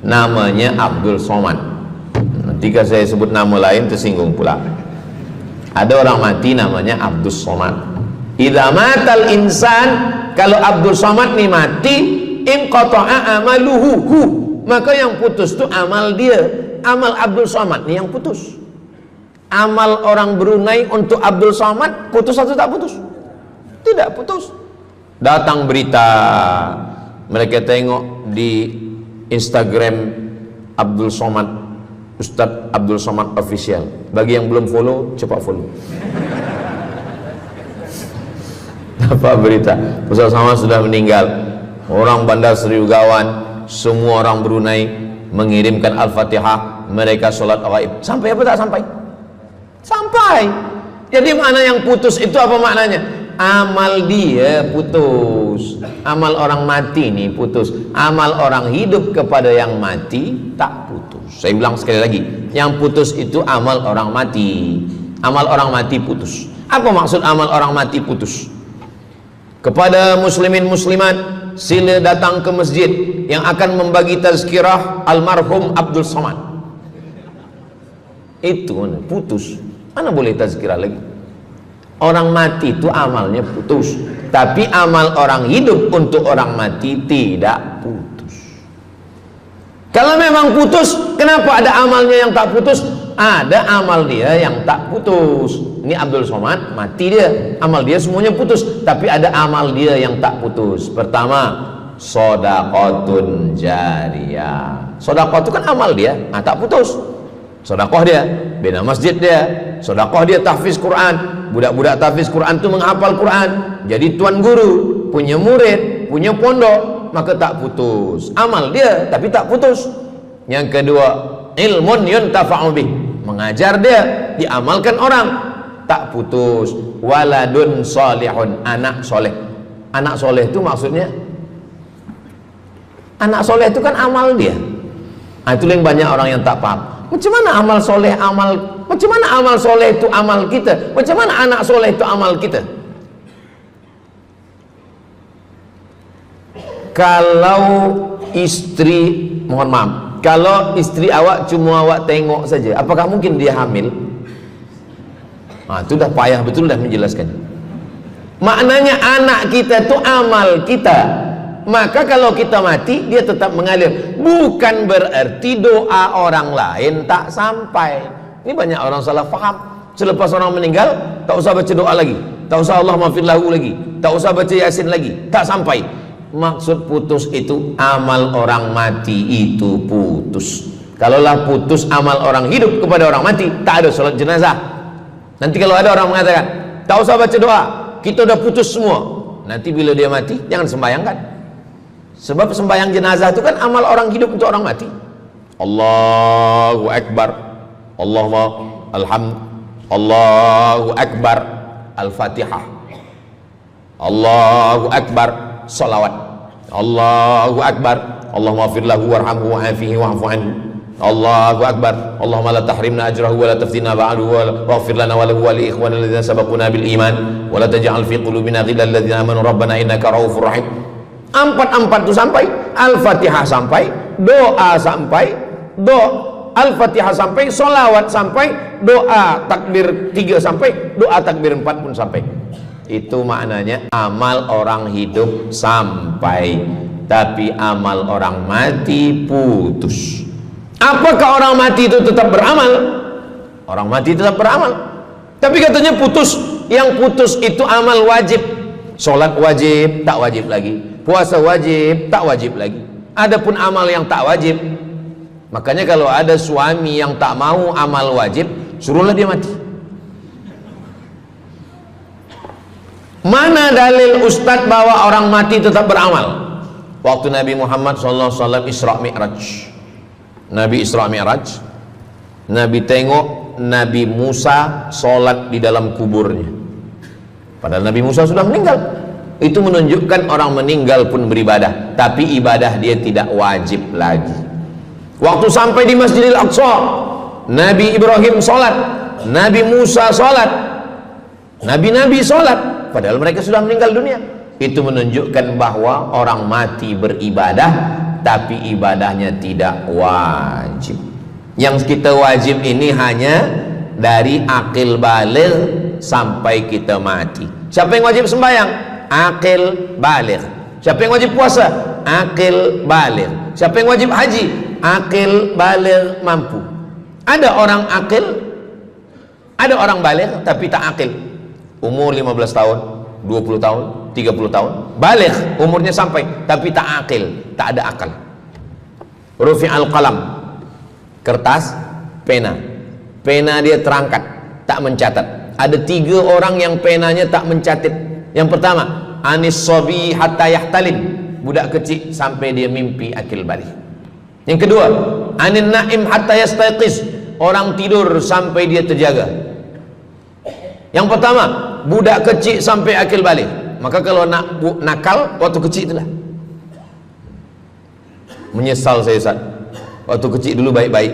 namanya Abdul Somad. Ketika saya sebut nama lain tersinggung pula. Ada orang mati namanya Abdul Somad. Idza matal insan, kalau Abdul Somad ni mati, inqata'a amaluhu, maka yang putus tu amal dia. Amal Abdul Somad ni yang putus. Amal orang Brunei untuk Abdul Somad putus atau tak putus? Tidak putus. Datang berita, mereka tengok di Instagram Abdul Somad, Ustadz Abdul Somad Official. Bagi yang belum follow, cepat follow. Dapat berita Ustadz Somad sudah meninggal. Orang Bandar Seri Begawan, semua orang Brunei mengirimkan Al-Fatihah, mereka sholat gaib. Sampai apa tak sampai? Sampai. Jadi mana yang putus itu apa maknanya? Amal dia putus, amal orang mati ini putus. Amal orang hidup kepada yang mati tak putus. Saya bilang sekali lagi, yang putus itu amal orang mati. Amal orang mati putus. Apa maksud amal orang mati putus? Kepada muslimin muslimat, sila datang ke masjid yang akan membagi tazkirah almarhum Abdul Somad. Itu mana putus, mana boleh tazkirah lagi. Orang mati itu amalnya putus, tapi amal orang hidup untuk orang mati tidak putus. Kalau memang putus, kenapa ada amalnya yang tak putus? Ada amal dia yang tak putus. Ini Abdul Somad mati dia, amal dia semuanya putus, tapi ada amal dia yang tak putus. Pertama, shadaqatun jariyah. Sedekah itu kan amal dia, tak putus. Sedekah dia bina masjid dia, sedekah dia tahfiz Quran. Budak-budak tahfiz Quran itu menghafal Quran, jadi tuan guru, punya murid, punya pondok, maka tak putus. Amal dia tapi tak putus. Yang kedua, ilmun yuntafa'u bih, mengajar dia, diamalkan orang, tak putus. Waladun solihun, anak soleh. Anak soleh itu maksudnya, anak soleh itu kan amal dia. Nah, itu yang banyak orang yang tak paham. Macam mana amal soleh, macam mana amal soleh itu amal kita? Macam mana anak soleh itu amal kita? Kalau istri, mohon maaf, kalau istri awak cuma awak tengok saja, apakah mungkin dia hamil? Nah, itu dah payah betul dah menjelaskan. Maknanya anak kita itu amal kita. Maka kalau kita mati, dia tetap mengalir. Bukan berarti doa orang lain tak sampai. Ini banyak orang salah faham. Selepas orang meninggal, tak usah baca doa lagi, tak usah Allah maafir lahu lagi, tak usah baca Yasin lagi, tak sampai. Maksud putus itu amal orang mati itu putus. Kalaulah putus amal orang hidup kepada orang mati, tak ada salat jenazah. Nanti kalau ada orang mengatakan tak usah baca doa, kita udah putus semua, nanti bila dia mati jangan sembayangkan. Sebab sembayang jenazah itu kan amal orang hidup untuk orang mati. Allahu Akbar, Allahumma alhamd, Allahu Akbar, Al-Fatihah, Allahu Akbar, salawat, Allahu Akbar, Allahumma maghfir lahu warhamhu wa'afihi wa'fu anhu, Allahu Akbar, Allahumma la tahrimna ajrahu wa la taftina ba'dahu wa waghfir lana wa lahu wa li ikhwana alladhina sabaquna bil iman wa la taj'al fi qulubina ghillan lil ladzina amanu rabbana innaka ra'ufur rahim. Empat itu sampai, Al-Fatihah sampai, doa sampai, Al-Fatihah sampai, solawat sampai, doa takbir 3 sampai, doa takbir 4 pun sampai. Itu maknanya amal orang hidup sampai, tapi amal orang mati putus. Apakah orang mati itu tetap beramal? Orang mati tetap beramal, tapi katanya putus. Yang putus itu amal wajib. Sholat wajib, tak wajib lagi. Puasa wajib, tak wajib lagi. Adapun amal yang tak wajib, makanya kalau ada suami yang tak mau amal wajib, suruhlah dia mati. Mana dalil ustadz bahwa orang mati tetap beramal? Waktu Nabi Muhammad SAW Isra Mi'raj, Nabi Isra Mi'raj, Nabi tengok Nabi Musa sholat di dalam kuburnya, padahal Nabi Musa sudah meninggal. Itu menunjukkan orang meninggal pun beribadah, tapi ibadah dia tidak wajib lagi. Waktu sampai di Masjidil Aqsa, Nabi Ibrahim sholat, Nabi Musa sholat, Nabi-Nabi sholat, padahal mereka sudah meninggal dunia. Itu menunjukkan bahwa orang mati beribadah, tapi ibadahnya tidak wajib. Yang kita wajib ini hanya dari akil baligh sampai kita mati. Siapa yang wajib sembahyang? Akil baligh. Siapa yang wajib puasa? Akil baligh. Siapa yang wajib haji? Akil baligh mampu. Ada orang akil, ada orang baligh tapi tak akil. Umur 15 tahun, 20 tahun, 30 tahun, baligh, umurnya sampai, tapi tak akil, tak ada akal. Rufi'al qalam, kertas, pena. Pena dia terangkat, tak mencatat. Ada 3 orang yang penanya tak mencatat. Yang pertama, anis sobi hatta yahtalim, budak kecil sampai dia mimpi akil balik. Yang kedua, anin naim hatta yastayqiz, orang tidur sampai dia terjaga. Yang pertama, budak kecil sampai akil balik. Maka kalau nak nakal waktu kecil itulah. Menyesal saya Ustaz, waktu kecil dulu baik-baik.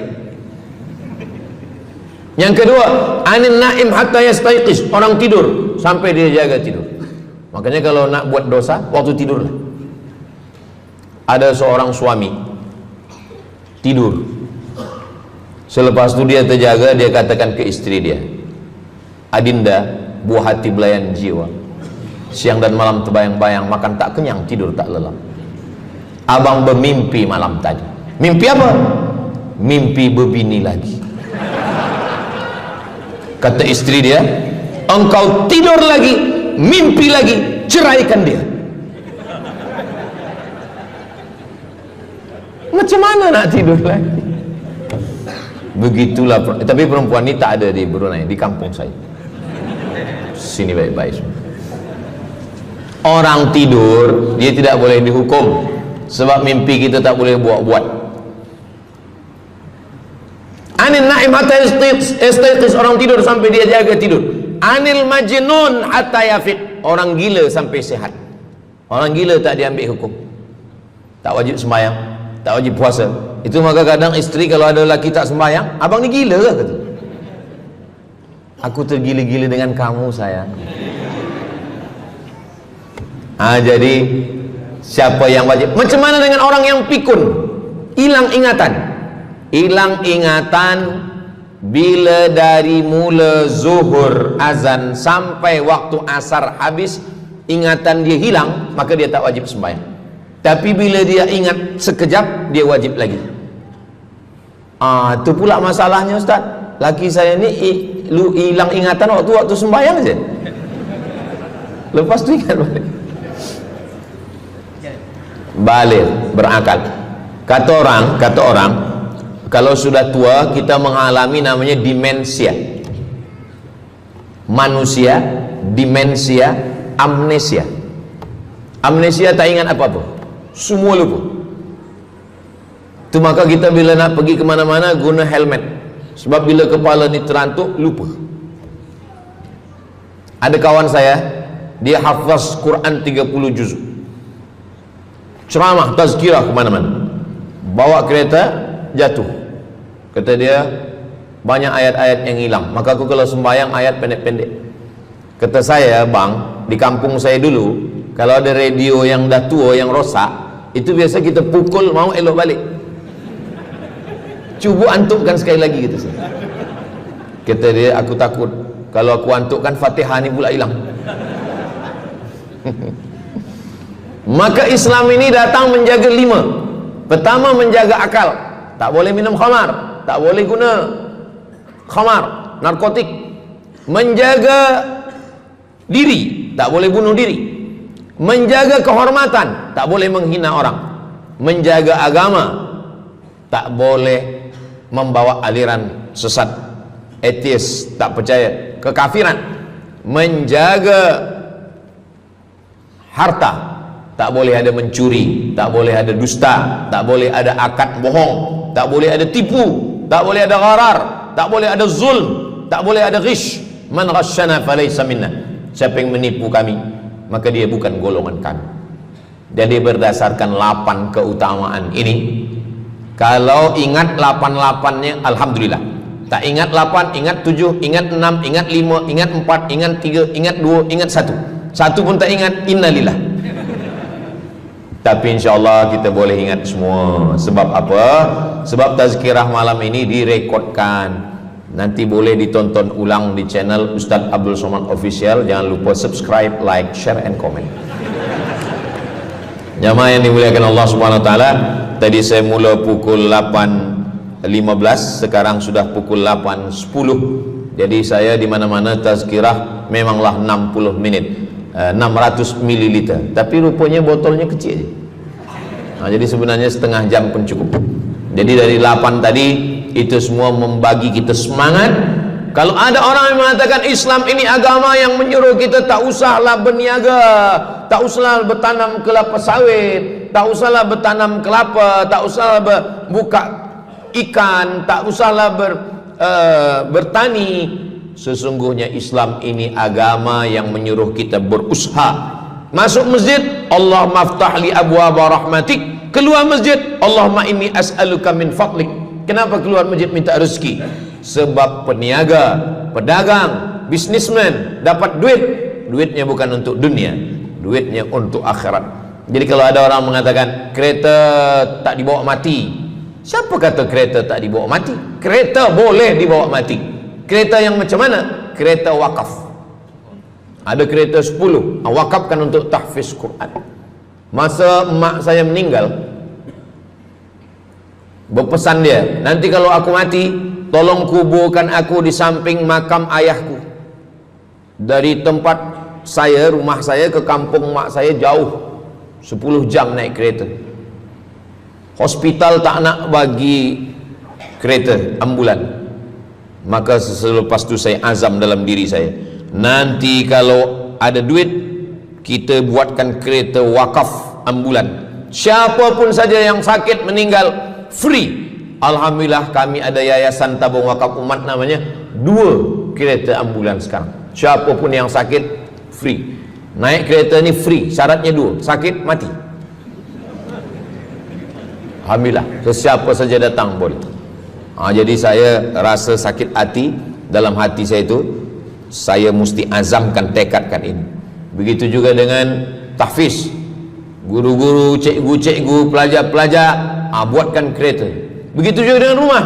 Yang kedua, anin naim hatta yastayqiz, orang tidur sampai dia jaga tidur. Makanya kalau nak buat dosa waktu tidur. Ada seorang suami tidur, selepas itu dia terjaga, dia katakan ke istri dia, Adinda, buah hati belayan jiwa, siang dan malam terbayang-bayang, makan tak kenyang, tidur tak lelap. Abang bermimpi malam tadi. Mimpi apa? Mimpi berbini lagi. Kata istri dia, engkau tidur lagi, mimpi lagi, ceraikan dia. Macam mana nak tidur lagi? Begitulah. Tapi perempuan ini tak ada di Brunei, di kampung saya. Sini baik-baik. Orang tidur dia tidak boleh dihukum, sebab mimpi kita tak boleh buat-buat. Anil naim hatta yastayqis, orang tidur sampai dia jaga tidur. Anil majnun hatta yafiq, orang gila sampai sehat. Orang gila tak diambil hukum, tak wajib sembahyang, tak wajib puasa. Itu maka kadang isteri kalau ada lelaki tak sembahyang, abang ni gila ke? Kata, aku tergila-gila dengan kamu sayang. Jadi siapa yang wajib? Macam mana dengan orang yang pikun, hilang ingatan? Hilang ingatan bila dari mula zuhur azan sampai waktu asar habis, ingatan dia hilang, maka dia tak wajib sembahyang. Tapi bila dia ingat sekejap, dia wajib lagi. Itu pula masalahnya Ustaz. Laki saya ni hilang ingatan waktu sembahyang je. Lepas tu ingat balik berakal. Kata orang kalau sudah tua kita mengalami namanya demensia. Manusia demensia, amnesia. Amnesia tak ingat apa-apa, semua lupa. Itu maka kita bila nak pergi ke mana-mana guna helmet, sebab bila kepala ni terantuk lupa. Ada kawan saya, dia hafaz Quran 30 juz, ceramah tazkirah ke mana-mana, bawa kereta jatuh. Kata dia banyak ayat-ayat yang hilang, maka aku kalau sembahyang ayat pendek-pendek. Kata saya, bang, di kampung saya dulu kalau ada radio yang dah tua yang rosak, itu biasa kita pukul mau elok balik. Cuba antukkan sekali lagi, kata saya. Kata dia, aku takut kalau aku antukkan Fatihah ni pula hilang. Maka Islam ini datang menjaga 5. Pertama, menjaga akal. Tak boleh minum khamar, tak boleh guna khamar, narkotik. Menjaga diri, tak boleh bunuh diri. Menjaga kehormatan, tak boleh menghina orang. Menjaga agama, tak boleh membawa aliran sesat, ateis, tak percaya, kekafiran. Menjaga harta, tak boleh ada mencuri, tak boleh ada dusta, tak boleh ada akad bohong, tak boleh ada tipu, tak boleh ada gharar, tak boleh ada zulm, tak boleh ada ghish. Man ghasyana falaysa minna, siapa yang menipu kami maka dia bukan golongan kami. Jadi berdasarkan 8 keutamaan ini, kalau ingat 8-8-nya alhamdulillah. Tak ingat 8, ingat 7, ingat 6, ingat 5, ingat 4, ingat 3, ingat 2, ingat 1. Satu pun tak ingat, innalillah. Tapi insyaAllah kita boleh ingat semua. Sebab apa? Sebab tazkirah malam ini direkodkan. Nanti boleh ditonton ulang di channel Ustaz Abdul Somad Official. Jangan lupa subscribe, like, share, and comment. Jamaah yang dimuliakan Allah Subhanahu Wa Taala, tadi saya mula pukul 8.15, sekarang sudah pukul 8.10. Jadi saya di mana-mana tazkirah memanglah 60 menit, 600 ml. Tapi rupanya botolnya kecil je. Jadi sebenarnya setengah jam pun cukup. Jadi dari 8 tadi itu semua membagi kita semangat. Kalau ada orang yang mengatakan Islam ini agama yang menyuruh kita tak usahlah berniaga, tak usahlah bertanam kelapa sawit, tak usahlah bertanam kelapa, tak usahlah buka ikan, tak usahlah bertani. Sesungguhnya Islam ini agama yang menyuruh kita berusaha. Masuk masjid, Allahumma aftah li abwaaba rahmatik. Keluar masjid, Allahumma inni as'aluka min fadlik. Kenapa keluar masjid minta rezeki? Sebab peniaga, pedagang, bisnismen dapat duit. Duitnya bukan untuk dunia, duitnya untuk akhirat. Jadi kalau ada orang mengatakan kereta tak dibawa mati, siapa kata kereta tak dibawa mati? Kereta boleh dibawa mati. Kereta yang macam mana? Kereta wakaf. Ada kereta 10, wakafkan untuk tahfiz Quran. Masa mak saya meninggal, berpesan dia, nanti kalau aku mati, tolong kuburkan aku di samping makam ayahku. Dari tempat saya, rumah saya ke kampung mak saya jauh, 10 jam naik kereta. Hospital tak nak bagi kereta ambulan. Maka selepas itu saya azam dalam diri saya, nanti kalau ada duit, kita buatkan kereta wakaf ambulan. Siapapun saja yang sakit meninggal, free, Alhamdulillah kami ada yayasan tabung wakaf umat namanya, 2 kereta ambulans sekarang. Siapapun yang sakit free. Naik kereta ni free, syaratnya 2, sakit mati. Alhamdulillah, sesiapa saja datang boleh. Jadi saya rasa sakit hati, dalam hati saya itu saya mesti azamkan, tekadkan ini. Begitu juga dengan tahfiz, guru-guru, cikgu-cikgu, pelajar-pelajar, buatkan kereta. Begitu juga dengan rumah.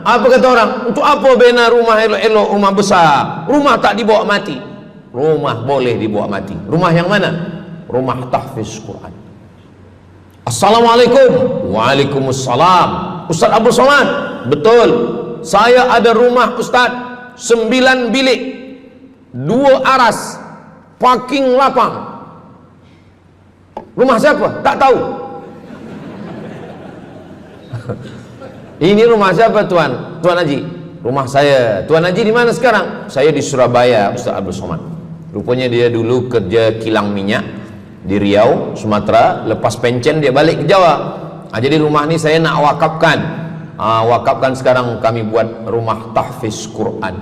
Apa kata orang? Untuk apa bina rumah elok-elok, rumah besar? Rumah tak dibawa mati. Rumah boleh dibawa mati. Rumah yang mana? Rumah tahfiz Quran. Assalamualaikum. Waalaikumsalam. Ustaz Abdul Somad, betul, saya ada rumah Ustaz, 9 bilik, 2 aras, parking lapang. Rumah siapa? Tak tahu. Ini rumah siapa Tuan? Tuan Haji. Rumah saya. Tuan Haji di mana sekarang? Saya di Surabaya, Ustaz Abdul Somad. Rupanya dia dulu kerja kilang minyak di Riau, Sumatera. Lepas pencen dia balik ke Jawa. Jadi rumah ni saya nak wakafkan. Wakafkan sekarang kami buat rumah tahfiz Quran.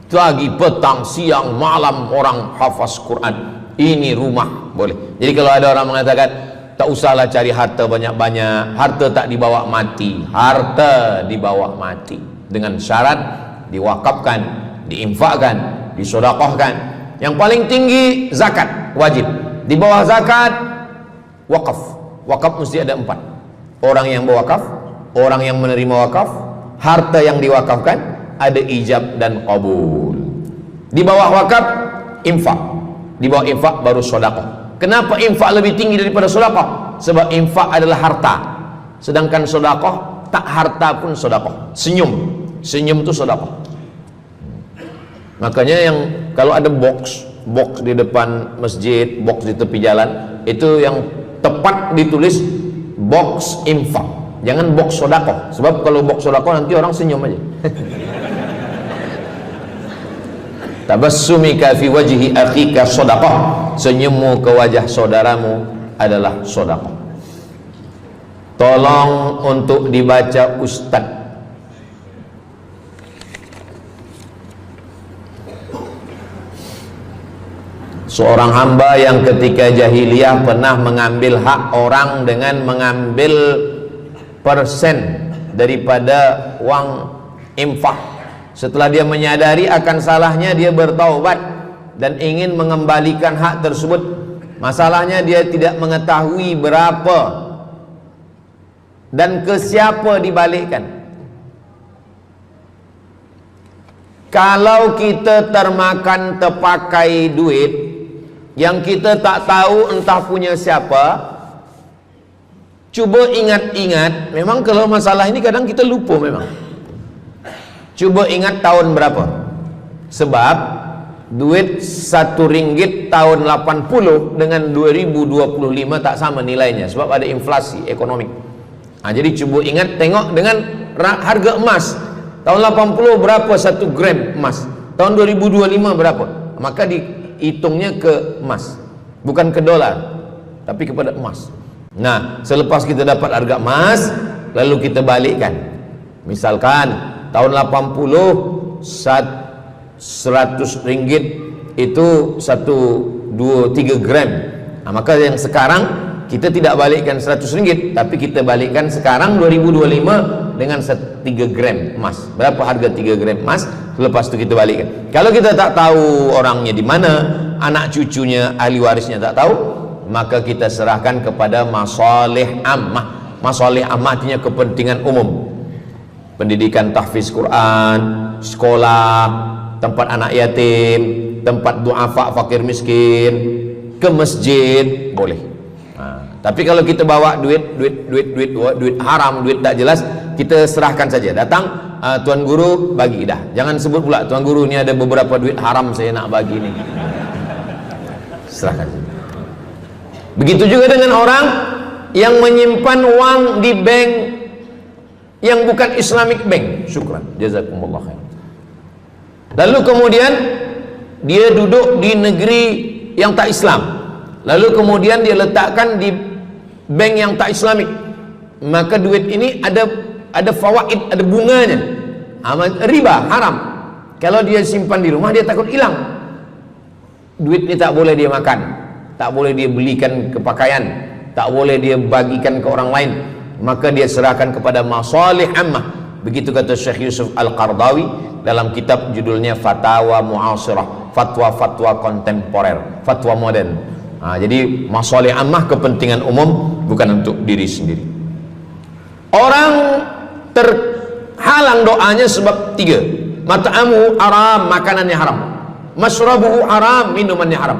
Pagi, petang, siang, malam orang hafaz Quran. Ini rumah boleh. Jadi kalau ada orang mengatakan tak usahlah cari harta banyak-banyak, harta tak dibawa mati. Harta dibawa mati dengan syarat diwakafkan, diinfakkan, disedekahkan. Yang paling tinggi zakat wajib. Di bawah zakat wakaf. Wakaf mesti ada 4. Orang yang berwakaf, orang yang menerima wakaf, harta yang diwakafkan, ada ijab dan qabul. Di bawah wakaf infak. Di bawah infak baru sedekah. Kenapa infak lebih tinggi daripada sedekah? Sebab infak adalah harta, sedangkan sedekah tak harta pun sedekah. Senyum itu sedekah. Makanya yang kalau ada box di depan masjid, box di tepi jalan, itu yang tepat ditulis box infak, jangan box sedekah. Sebab kalau box sedekah nanti orang senyum aja. Tabassumika fi wajhi akhika sedekah. Senyummu ke wajah saudaramu adalah sedekah. Tolong untuk dibaca Ustaz. Seorang hamba yang ketika jahiliyah pernah mengambil hak orang dengan mengambil persen daripada uang infak. Setelah dia menyadari akan salahnya, dia bertaubat dan ingin mengembalikan hak tersebut. Masalahnya dia tidak mengetahui berapa dan ke siapa dibalikkan. Kalau kita termakan terpakai duit yang kita tak tahu entah punya siapa, cuba ingat-ingat. Memang kalau masalah ini kadang kita lupa memang. Coba ingat tahun berapa. Sebab duit RM1 tahun 80 dengan 2025 tak sama nilainya, sebab ada inflasi ekonomi. Jadi coba ingat, tengok dengan harga emas. Tahun 80 berapa 1 gram emas, tahun 2025 berapa. Maka dihitungnya ke emas, bukan ke dolar, tapi kepada emas. Nah, selepas kita dapat harga emas, lalu kita balikkan. Misalkan tahun 80 100 ringgit itu 3 gram. Maka yang sekarang kita tidak balikkan 100 ringgit, tapi kita balikkan sekarang 2025 dengan 3 gram emas. Berapa harga 3 gram emas? Lepas itu kita balikkan. Kalau kita tak tahu orangnya di mana, anak cucunya, ahli warisnya tak tahu, maka kita serahkan kepada masalih ammah. Masalih ammah artinya kepentingan umum. Pendidikan tahfiz Quran, sekolah, tempat anak yatim, tempat duafa fakir miskin, ke masjid boleh. Tapi kalau kita bawa duit haram, duit tak jelas, kita serahkan saja. Datang, tuan guru bagi dah. Jangan sebut pula tuan guru ni ada beberapa duit haram saya nak bagi ni. Serahkan saja. Begitu juga dengan orang yang menyimpan uang di bank yang bukan Islamic bank. Syukran, jazakumullah khair. Lalu kemudian dia duduk di negeri yang tak Islam, lalu kemudian dia letakkan di bank yang tak Islamik. Maka duit ini ada ada fawaid, ada bunganya. Riba haram. Kalau dia simpan di rumah dia takut hilang. Duit ini tak boleh dia makan, tak boleh dia belikan ke pakaian, tak boleh dia bagikan ke orang lain, maka dia serahkan kepada masalih ammah. Begitu kata Syekh Yusuf Al-Qardawi dalam kitab judulnya Fatawa Mu'asirah, fatwa-fatwa kontemporer, fatwa modern. Jadi masalih ammah, kepentingan umum, bukan untuk diri sendiri. Orang terhalang doanya sebab 3. Mat'amu haram, makanannya haram. Masrabuhu haram, minumannya haram.